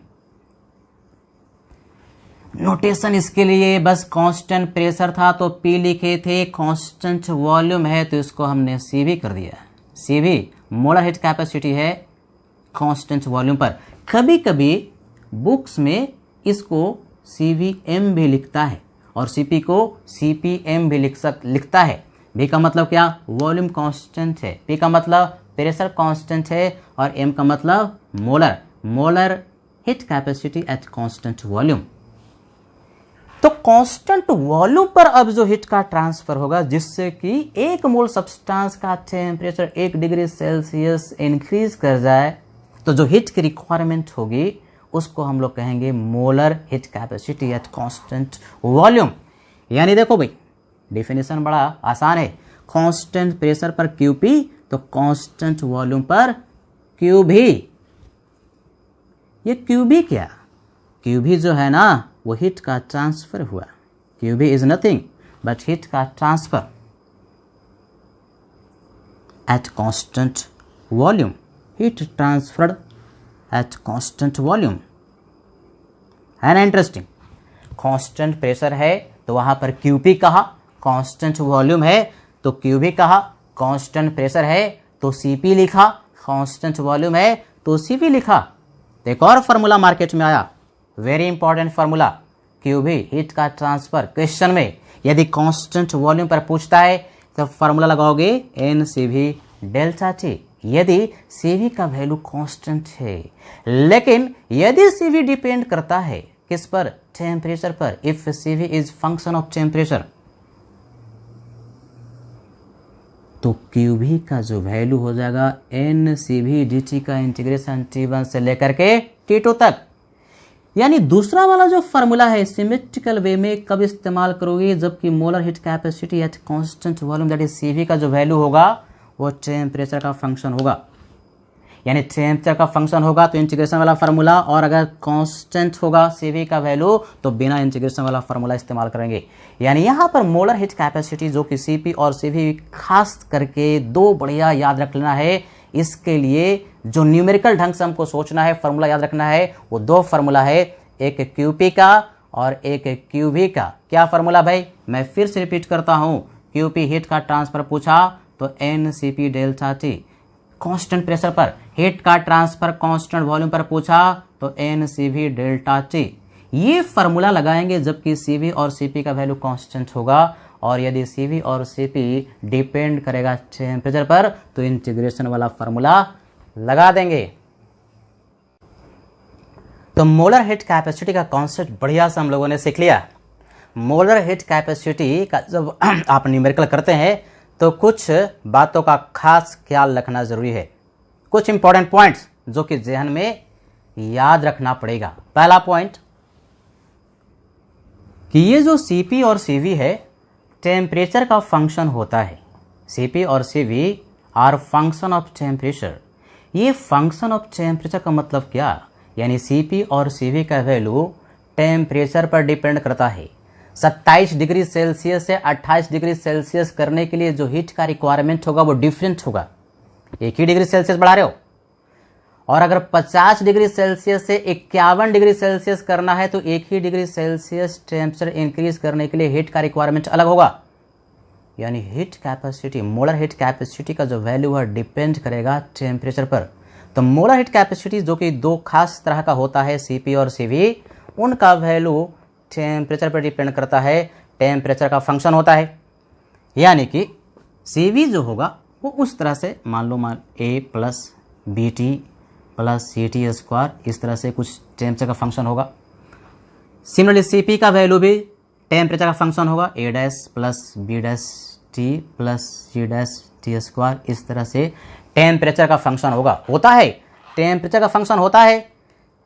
Notation इसके लिए बस कांस्टेंट प्रेशर था तो P लिखे थे, कांस्टेंट वॉल्यूम है तो इसको हमने CV कर दिया। CV मोलर हीट कैपेसिटी है कांस्टेंट वॉल्यूम पर। कभी कभी बुक्स में इसको CVM भी लिखता है और Cp को CPM भी लिखता है। बी का मतलब क्या, वॉल्यूम कांस्टेंट है, पी का मतलब प्रेशर कांस्टेंट है, और एम का मतलब molar heat capacity at constant volume. तो कांस्टेंट वॉल्यूम पर अब जो हीट का ट्रांसफर होगा, जिससे कि 1 मोल सब्सटेंस का टेम्परेचर 1 डिग्री सेल्सियस इंक्रीज कर जाए, तो जो हीट की रिक्वायरमेंट होगी उसको हम लोग कहेंगे molar heat capacity at constant volume. यानी देखो भाई, डिफिनेशन बड़ा आसान है, कांस्टेंट प्रेशर पर क्यूपी तो कांस्टेंट वॉल्यूम पर क्यूबी। ये क्यूबी क्या, क्यूबी जो है ना वो हीट का ट्रांसफर हुआ। QB is nothing but heat का transfer at constant volume, heat transferred at constant volume. है ना इंटरेस्टिंग। कांस्टेंट प्रेशर है तो वहां पर क्यूपी कहा, कांस्टेंट वॉल्यूम है तो क्यूबी कहा, कांस्टेंट प्रेशर है तो सीपी लिखा, कांस्टेंट वॉल्यूम है तो सीपी लिखा। तो एक और फार्मूला मार्केट में आया, very important formula, Q B heat का ट्रांसफर। क्वेश्चन में यदि कांस्टेंट वॉल्यूम पर पूछता है तो फार्मूला लगाओगे N C V delta T, यदि सीवी का वैल्यू कांस्टेंट है। लेकिन यदि सीवी डिपेंड करता है किस पर, टेम्परेचर पर, if CV is function of temperature, तो क्यूबी का जो वैल्यू हो जाएगा N C V D T का इंटीग्रेशन T1 से लेकर के T2 तक। यानी दूसरा वाला जो फार्मूला है सिमेट्रिकल वे में कब इस्तेमाल करोगे, जबकि molar heat capacity at constant volume that is CV का जो वैल्यू होगा वो टेम्परेचर का फंक्शन होगा। यानी टेम्परेचर का फंक्शन होगा तो इंटीग्रेशन वाला फार्मूला, और अगर कांस्टेंट होगा सीवी का वैल्यू तो बिना इंटीग्रेशन वाला फार्मूला इस्तेमाल करेंगे। यानी यहाँ पर मोलर हीट कैपेसिटी जो कि सीपी और सीवी, खास करके दो बढ़िया याद रख लेना है। इसके लिए जो न्यूमेरिकल ढंग से हमको सोचना है, फार्मूला याद रखना है, वो दो फार्मूला है, एक क्यूपी का और एक क्यूवी का। क्या फार्मूला भाई, मैं फिर से रिपीट करता हूँ, क्यूपी हीट का ट्रांसफर पूछा तो N C P delta T, constant pressure पर हीट का ट्रांसफर कांस्टेंट वॉल्यूम पर पूछा तो N C V delta T. ये फार्मूला लगाएंगे जबकि सीवी और सीपी का वैल्यू कांस्टेंट होगा, और यदि सीवी और सीपी डिपेंड करेगा टेम्परेचर पर तो इंटीग्रेशन वाला फार्मूला लगा देंगे। तो मोलर हीट कैपेसिटी का कॉन्सेप्ट बढ़िया से हम लोगों ने सीख लिया। मोलर हीट कैपेसिटी का जब आप न्यूमेरिकल करते हैं तो कुछ बातों का खास ख्याल रखना जरूरी है, कुछ इंपॉर्टेंट पॉइंट्स जो कि जहन में याद रखना पड़ेगा। पहला पॉइंट कि ये जो सीपी और सीवी है टेम्परेचर का फंक्शन होता है। सीपी और CV are function of temperature. ये फंक्शन ऑफ टेम्परेचर का मतलब क्या, यानी सीपी और सीवी का वैल्यू टेम्परेचर पर डिपेंड करता है। 27 डिग्री सेल्सियस से 28 डिग्री सेल्सियस करने के लिए जो हीट का रिक्वायरमेंट होगा वो डिफरेंट होगा। एक ही डिग्री सेल्सियस बढ़ा रहे हो, और अगर 50 डिग्री सेल्सियस से 51 डिग्री सेल्सियस करना है तो एक ही डिग्री सेल्सियस टेम्परेचर इंक्रीज करने के लिए हीट का रिक्वायरमेंट अलग होगा। यानी heat capacity, molar heat capacity का जो वैल्यू है डिपेंड करेगा टेम्परेचर पर। तो मोलर हीट कैपेसिटी जो कि दो खास तरह का होता है, सीपी और सीवी, उनका वैल्यू टेम्परेचर पर डिपेंड करता है, टेम्परेचर का फंक्शन होता है। यानी कि सीवी जो होगा वो उस तरह से मान A plus B T plus C T square, इस तरह से कुछ टेम्परेचर का फंक्शन होगा। सिमिलरली सीपी का वैल्यू भी टेम्परेचर का फंक्शन होगा, A dash plus B dash T plus C dash T square, इस तरह से टेम्परेचर का फंक्शन होता है, टेम्परेचर का फंक्शन होता है।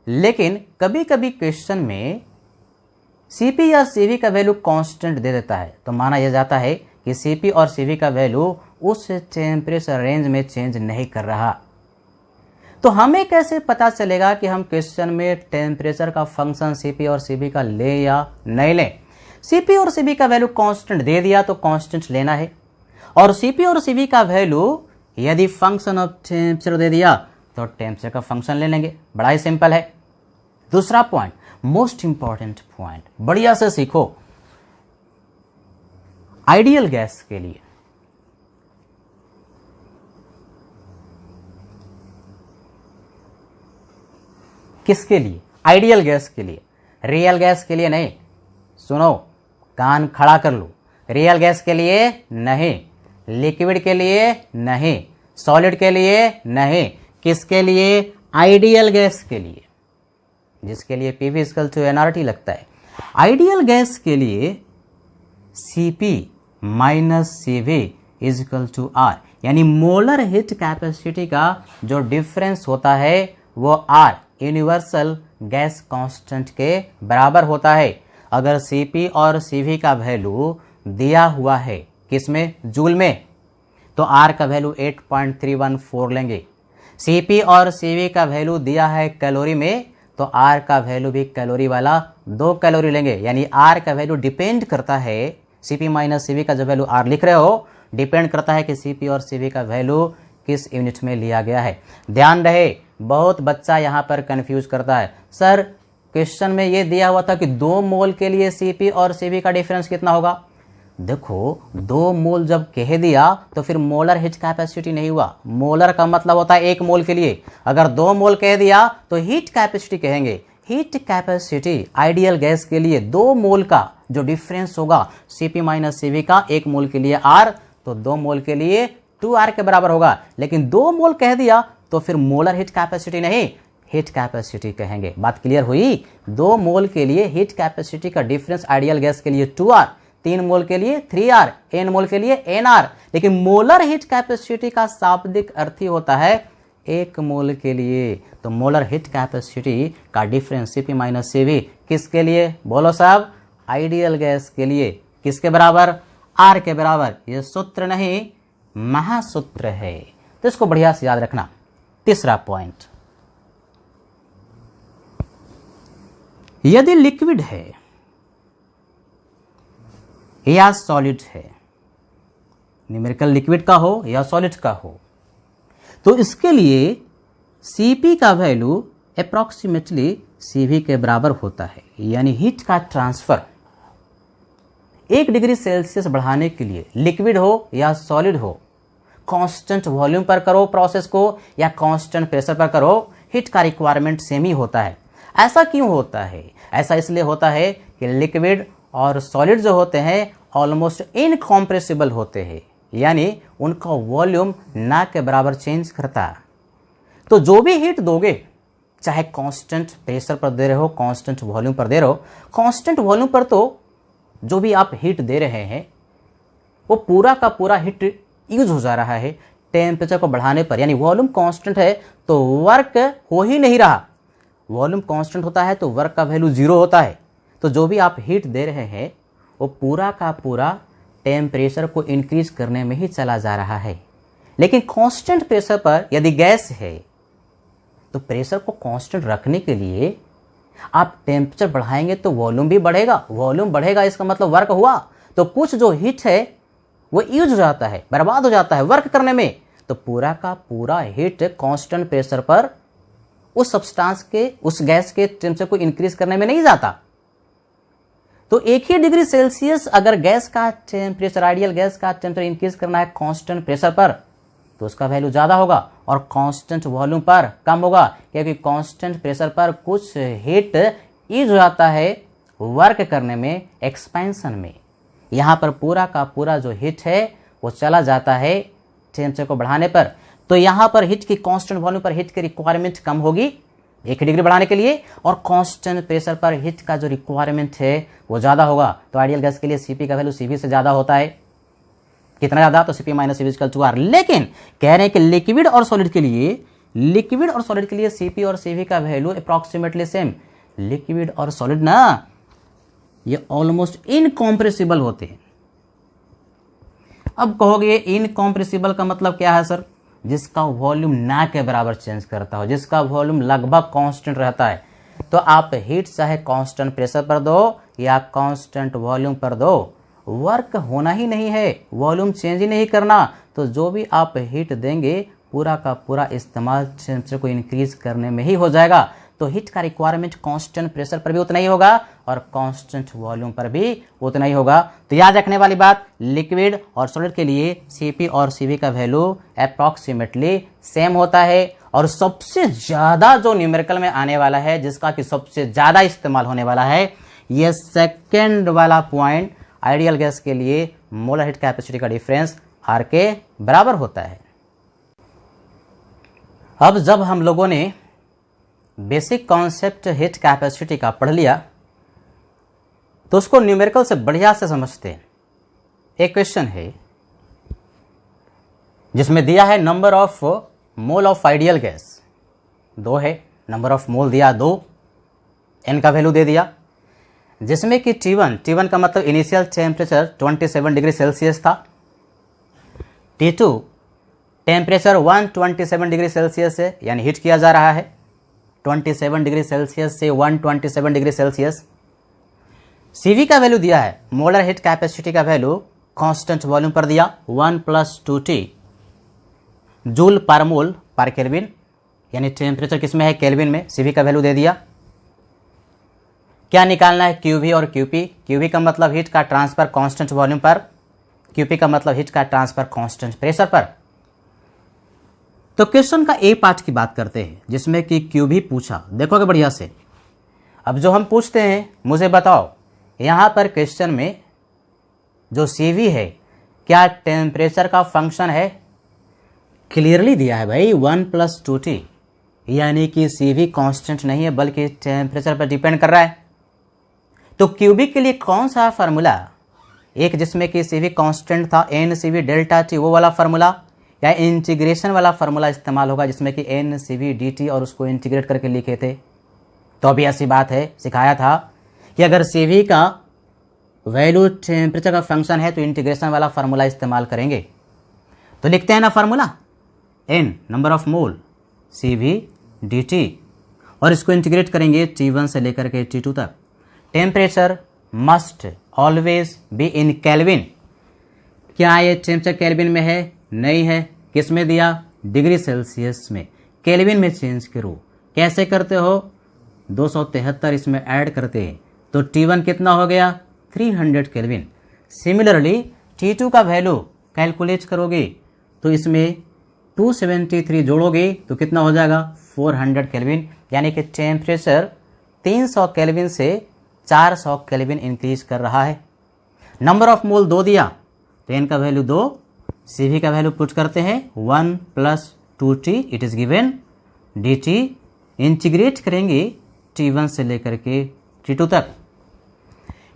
लेकिन कभी कभी क्वेश्चन में सीपी या सीवी का वैल्यू कांस्टेंट दे देता है, तो माना यह जाता है कि सीपी और सीवी का वैल्यू उस टेम्परेचर रेंज में चेंज नहीं कर रहा। तो हमें कैसे पता चलेगा कि हम क्वेश्चन में टेम्परेचर का फंक्शन सीपी और सीवी का ले या नहीं लें। सीपी और सीवी का वैल्यू कांस्टेंट दे दिया तो कांस्टेंट लेना है, और सीपी और सीवी का वैल्यू यदि फंक्शन ऑफ टेम्परेचर दे दिया तो टेम्परेचर का फंक्शन ले लेंगे। बड़ा ही सिंपल है। दूसरा पॉइंट, मोस्ट इंपॉर्टेंट पॉइंट, बढ़िया से सीखो। आइडियल गैस के लिए किसके लिए, आइडियल गैस के लिए, रियल गैस के लिए नहीं। सुनो, कान खड़ा कर लो, रियल गैस के लिए नहीं, लिक्विड के लिए नहीं, सॉलिड के लिए नहीं, किसके लिए? आइडियल गैस के लिए, जिसके लिए PV इक्वल टू nRT लगता है। आइडियल गैस के लिए Cp minus CV is equal to R, यानी मोलर हीट कैपेसिटी का जो डिफरेंस होता है वो R यूनिवर्सल गैस कांस्टेंट के बराबर होता है। अगर Cp और CV का वैल्यू दिया हुआ है किसमें? जूल में, तो R का वैल्यू 8.314 लेंगे। Cp और CV का वैल्यू दिया है कैलोरी में, तो R का वैल्यू भी कैलोरी वाला 2 कैलोरी लेंगे। यानी R का वैल्यू डिपेंड करता है, Cp माइनस CV का जो वैल्यू R लिख रहे हो डिपेंड करता है कि Cp और CV का वैल्यू किस यूनिट में लिया गया है। ध्यान रहे, बहुत बच्चा यहाँ पर कंफ्यूज करता है, सर क्वेश्चन में ये दिया हुआ था कि 2 मोल के लिए Cp और CV का डिफरेंस कितना होगा। देखो 2 मोल जब कह दिया तो फिर मोलर हीट कैपेसिटी नहीं हुआ, मोलर का मतलब होता है 1 मोल के लिए। अगर 2 मोल कह दिया तो हीट कैपेसिटी कहेंगे। हीट कैपेसिटी आइडियल गैस के लिए 2 मोल का जो डिफरेंस होगा Cp माइनस CV का 1 मोल के लिए R, तो 2 मोल के लिए 2R के बराबर होगा। लेकिन 2 मोल कह दिया तो फिर मोलर हीट कैपेसिटी नहीं, हीट कैपेसिटी कहेंगे। बात क्लियर हुई? 2 मोल के लिए हीट कैपेसिटी का डिफरेंस आइडियल गैस के लिए 2R, 3 मोल के लिए 3R, n मोल के लिए nR। लेकिन मोलर हीट कैपेसिटी का शाब्दिक अर्थ ही होता है 1 मोल के लिए। तो मोलर हीट कैपेसिटी का डिफरेंस Cp माइनस CV किसके लिए? बोलो साहब, आइडियल गैस के लिए। किसके बराबर? R के बराबर। ये सूत्र नहीं, महासूत्र है, तो इसको बढ़िया से याद रखना। तीसरा पॉइंट, यदि लिक्विड है या सॉलिड है, न्यूमेरिकल लिक्विड का हो या सॉलिड का हो, तो इसके लिए Cp का वैल्यू अप्रॉक्सीमेटली CV के बराबर होता है। यानी हीट का ट्रांसफर 1 डिग्री सेल्सियस बढ़ाने के लिए लिक्विड हो या सॉलिड हो, कांस्टेंट वॉल्यूम पर करो प्रोसेस को या कांस्टेंट प्रेशर पर करो, हीट का रिक्वायरमेंट सेम ही होता है। ऐसा क्यों होता है? ऐसा इसलिए होता है कि लिक्विड और सॉलिड जो होते हैं ऑलमोस्ट इनकॉम्प्रेसिबल होते हैं, यानी उनका वॉल्यूम ना के बराबर चेंज करता है। तो जो भी हीट दोगे, चाहे कांस्टेंट प्रेशर पर दे रहे हो, कांस्टेंट वॉल्यूम पर दे रहे हो, कांस्टेंट वॉल्यूम पर तो जो भी आप हीट दे रहे हैं वो पूरा का पूरा हीट यूज हो जा रहा है। टेम्परेचर को बढ़ाने पर, यानी वॉल्यूम कांस्टेंट है तो वर्क हो ही नहीं रहा। वॉल्यूम कांस्टेंट होता है तो वर्क का वैल्यू 0 होता है। तो जो भी आप हीट दे रहे हैं वो पूरा का पूरा टेम्परेचर को इंक्रीज करने में ही चला जा रहा है। लेकिन कांस्टेंट प्रेशर पर यदि गैस है तो प्रेशर को कांस्टेंट रखने के लिए आप टेम्परेचर बढ़ाएंगे तो वॉल्यूम भी बढ़ेगा। वॉल्यूम बढ़ेगा इसका मतलब वर्क हुआ, तो कुछ जो हीट है वो यूज हो जाता है, बर्बाद हो जाता है वर्क करने में। तो पूरा का पूरा हीट कांस्टेंट प्रेशर पर उस सब्सटेंस के, उस गैस के टेम्परेचर को इंक्रीज करने में नहीं जाता। तो 1 ही डिग्री सेल्सियस अगर गैस का टेम्परेचर, आइडियल गैस का टेम्परेचर इंक्रीज करना है कांस्टेंट प्रेशर पर, तो उसका वैल्यू ज़्यादा होगा और कांस्टेंट वॉल्यूम पर कम होगा, क्योंकि कांस्टेंट प्रेशर पर कुछ हीट यूज हो जाता है वर्क करने में, एक्सपेंशन में। यहाँ पर पूरा का पूरा जो हीट है वो चला जाता है टेम्परेचर को बढ़ाने पर। तो यहाँ पर हीट की कांस्टेंट वॉल्यूम पर हीट की रिक्वायरमेंट कम होगी 1 डिग्री बढ़ाने के लिए, और कांस्टेंट प्रेशर पर हीट का जो रिक्वायरमेंट है वो ज़्यादा होगा। तो आइडियल गैस के लिए Cp का वैल्यू CV से ज़्यादा होता है। कितना ज़्यादा? तो Cp minus CV equal to R। लेकिन कह रहे हैं कि लिक्विड और सॉलिड के लिए Cp और CV का वैल्यू अप्रॉक्सीमेटली सेम। लिक्विड और सॉलिड ना ये ऑलमोस्ट इनकॉम्प्रेसिबल होते हैं। अब कहोगे इनकॉम्प्रेसिबल का मतलब क्या है सर? जिसका वॉल्यूम ना के बराबर चेंज करता हो, जिसका वॉल्यूम लगभग कांस्टेंट रहता है। तो आप हीट चाहे कांस्टेंट प्रेशर पर दो या कांस्टेंट वॉल्यूम पर दो, वर्क होना ही नहीं है, वॉल्यूम चेंज ही नहीं करना। तो जो भी आप हीट देंगे पूरा का पूरा इस्तेमाल टेम्परेचर को इंक्रीज करने में ही हो जाएगा। तो हीट का रिक्वायरमेंट कांस्टेंट प्रेशर पर भी उतना ही होगा और कांस्टेंट वॉल्यूम पर भी उतना ही होगा। तो याद रखने वाली बात, लिक्विड और सॉलिड के लिए Cp और CV का वैल्यू अप्रॉक्सीमेटली सेम होता है। और सबसे ज़्यादा जो न्यूमेरिकल में आने वाला है, जिसका कि सबसे ज़्यादा इस्तेमाल होने वाला है, ये सेकेंड वाला पॉइंट, आइडियल गैस के लिए मोलर हीट कैपेसिटी का डिफरेंस R के बराबर होता है। अब जब हम लोगों ने बेसिक कॉन्सेप्ट हीट कैपेसिटी का पढ़ लिया तो उसको न्यूमेरिकल से बढ़िया से समझते हैं। एक क्वेश्चन है जिसमें दिया है number of mole of ideal gas, 2 है, नंबर ऑफ मोल दिया 2, n का वैल्यू दे दिया, जिसमें कि T1 का मतलब इनिशियल टेम्परेचर 27 डिग्री सेल्सियस था, T2 टेम्परेचर 127 डिग्री सेल्सियस है, यानी हीट किया जा रहा है 27 डिग्री सेल्सियस से 127 डिग्री सेल्सियस। CV का वैल्यू दिया है, मोलर हीट कैपेसिटी का वैल्यू कांस्टेंट वॉल्यूम पर दिया 1 + 2T जूल पर मोल पर केल्विन, यानी टेम्परेचर किस में है, केल्विन में। CV का वैल्यू दे दिया। क्या निकालना है, QV और QP। QV का मतलब हीट का ट्रांसफर कांस्टेंट वॉल्यूम पर, QP का मतलब हीट का ट्रांसफर कांस्टेंट प्रेशर पर। तो क्वेश्चन का ए पार्ट की बात करते हैं जिसमें कि QV पूछा, देखोगे बढ़िया से। अब जो हम पूछते हैं, मुझे बताओ यहाँ पर क्वेश्चन में जो CV है क्या टेम्परेचर का फंक्शन है, क्लियरली दिया है भाई 1 + 2T, यानी कि CV कांस्टेंट नहीं है बल्कि टेम्परेचर पर डिपेंड कर रहा है। तो QB के लिए कौन सा फार्मूला, एक जिसमें कि CV कांस्टेंट था NCV ΔT वो वाला फार्मूला, या इंटीग्रेशन वाला फार्मूला इस्तेमाल होगा जिसमें कि NCV dt और उसको इंटीग्रेट करके लिखे थे। तो अभी ऐसी बात है, सिखाया था कि अगर CV का वैल्यू टेम्परेचर का फंक्शन है तो इंटीग्रेशन वाला फार्मूला इस्तेमाल करेंगे। तो लिखते हैं ना formula, N number of mole CV dt और इसको इंटीग्रेट करेंगे T1 से लेकर के T2 तक। Temperature must always be in kelvin. क्या ये टेम्परेचर केल्विन में है, नहीं है, किस में दिया, डिग्री सेल्सियस में। केल्विन में चेंज करो, कैसे करते हो, 273 इसमें ऐड करते हैं तो T1 कितना हो गया, 300 केल्विन। सिमिलरली T2 का वैल्यू कैलकुलेट करोगे तो इसमें 273 जोड़ोगे तो कितना हो जाएगा, 400 केल्विन, यानी कि टेम्परेचर 300 केल्विन से 400 केल्विन इंक्रीज कर रहा है। नंबर ऑफ मोल 2 दिया तो n का वैल्यू 2, CV का वैल्यू पुट करते हैं 1 + 2T it is given dt, integrate करेंगे T1 से लेकर के T2 तक।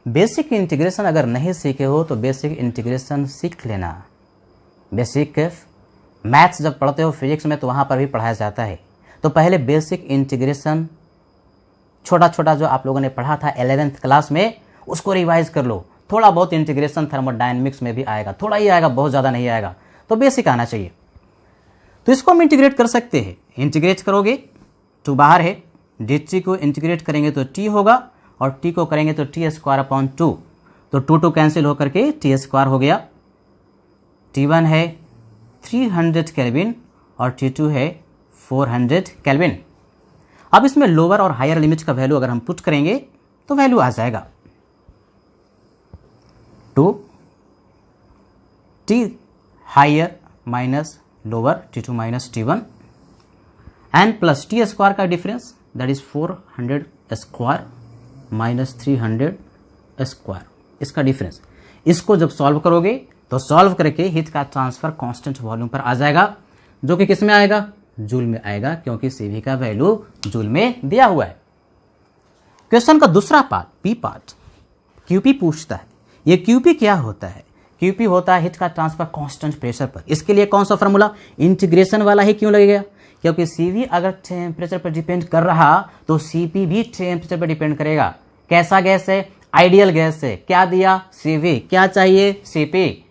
बेसिक इंटीग्रेशन अगर नहीं सीखे हो तो बेसिक इंटीग्रेशन सीख लेना। बेसिक मैथ्स जब पढ़ते हो फिजिक्स में तो वहाँ पर भी पढ़ाया जाता है, तो पहले बेसिक इंटीग्रेशन छोटा छोटा जो आप लोगों ने पढ़ा था 11th क्लास में उसको रिवाइज कर लो। थोड़ा बहुत इंटीग्रेशन थर्मोडायनेमिक्स में भी आएगा, थोड़ा ही आएगा, बहुत ज़्यादा नहीं आएगा, तो बेसिक आना चाहिए। तो इसको हम इंटीग्रेट कर सकते हैं। इंटीग्रेट करोगे तो बाहर है, dt को इंटीग्रेट करेंगे तो t होगा और t को करेंगे तो T²/2, तो 2 कैंसिल होकर के T² हो गया। T1 है 300 केल्विन और T2 है 400 केल्विन। अब इसमें लोअर और हायर लिमिट का वैल्यू अगर हम पुट करेंगे तो वैल्यू आ जाएगा 2T higher minus lower T2 minus T1 and plus T² का डिफरेंस दैट इज 400² माइनस 300², इसका डिफरेंस। इसको जब सॉल्व करोगे तो सॉल्व करके हीट का ट्रांसफर कांस्टेंट वॉल्यूम पर आ जाएगा, जो कि किस में आएगा, जूल में आएगा, क्योंकि CV का वैल्यू जूल में दिया हुआ है। क्वेश्चन का दूसरा पार्ट, पी पार्ट, QP पूछता है। ये QP क्या होता है, QP होता है हीट का ट्रांसफर कांस्टेंट प्रेशर पर। इसके लिए कौन सा फार्मूला, इंटीग्रेशन वाला ही क्यों लगेगा, क्योंकि CV अगर टेम्परेचर पर डिपेंड कर रहा तो CP भी टेम्परेचर पर डिपेंड करेगा। कैसा गैस है, आइडियल गैस है, क्या दिया CV, क्या चाहिए CP।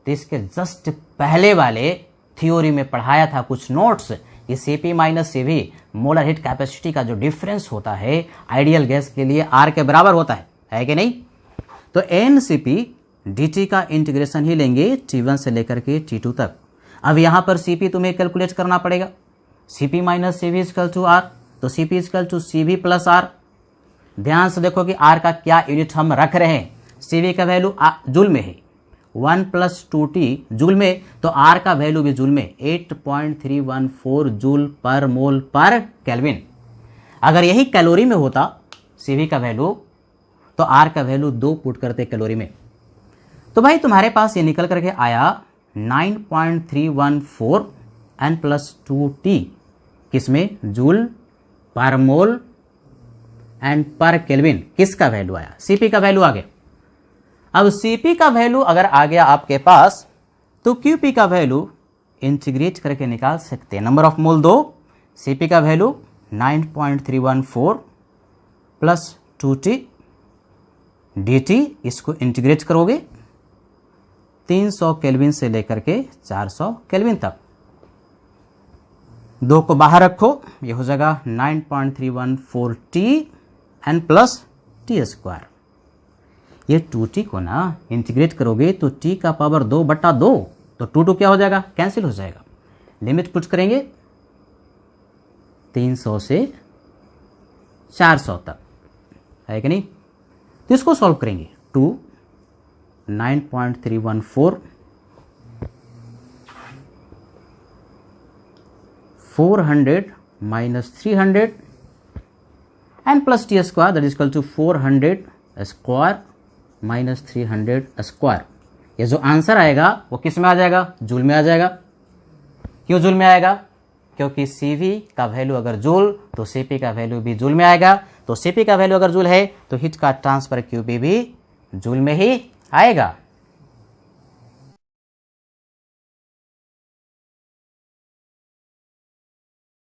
तो इसके जस्ट पहले वाले थ्योरी में पढ़ाया था कुछ नोट्स, ये CP minus CV molar heat capacity का जो डिफरेंस होता है आइडियल गैस के लिए R के बराबर होता है कि नहीं। तो NCP dt का इंटीग्रेशन ही लेंगे T1 से लेकर के T2 तक। अब यहाँ पर CP तुम्हें कैलकुलेट करना पड़ेगा, CP minus CV equal to R, तो CP equal to CV plus R। ध्यान से देखो कि R का क्या यूनिट हम रख रहे हैं, CV का वैल्यू जूल में है, 1 + 2T जूल में, तो R का वैल्यू भी जूल में 8.314 जूल पर मोल पर केल्विन। अगर यही कैलोरी में होता CV का वैल्यू तो R का वैल्यू 2 पुट करते कैलोरी में। तो भाई तुम्हारे पास ये निकल करके आया 9.314 n प्लस 2t, किसमें? जूल पर मोल एंड पर केल्विन। किसका वैल्यू आया? Cp का वैल्यू आ गया। अब Cp का वैल्यू अगर आ गया आपके पास तो Qp का वैल्यू इंटीग्रेट करके निकाल सकते हैं। नंबर ऑफ मोल 2, Cp का वैल्यू 9.314 प्लस 2t dt, इसको इंटीग्रेट करोगे 300 केल्विन से लेकर के 400 केल्विन तक। 2 को बाहर रखो, ये हो जाएगा 9.314t n plus T square. ये 2t को ना इंटीग्रेट करोगे तो t का पावर 2/2, तो 2 क्या हो जाएगा? कैंसिल हो जाएगा। लिमिट पुट करेंगे 300 से 400 तक, है कि नहीं? तो इसको सॉल्व करेंगे। 2 9.314 400 minus 300 N plus T square, that is equal to 400 square minus 300 square. ये जो आंसर आएगा वो किस में आ जाएगा? जूल में आ जाएगा। क्यों जूल में आएगा? क्योंकि Cv का वैल्यू अगर जूल तो Cp का वैल्यू भी जूल में आएगा। तो Cp का वैल्यू अगर जूल है तो हीट का ट्रांसफर Qp भी जूल में ही आएगा।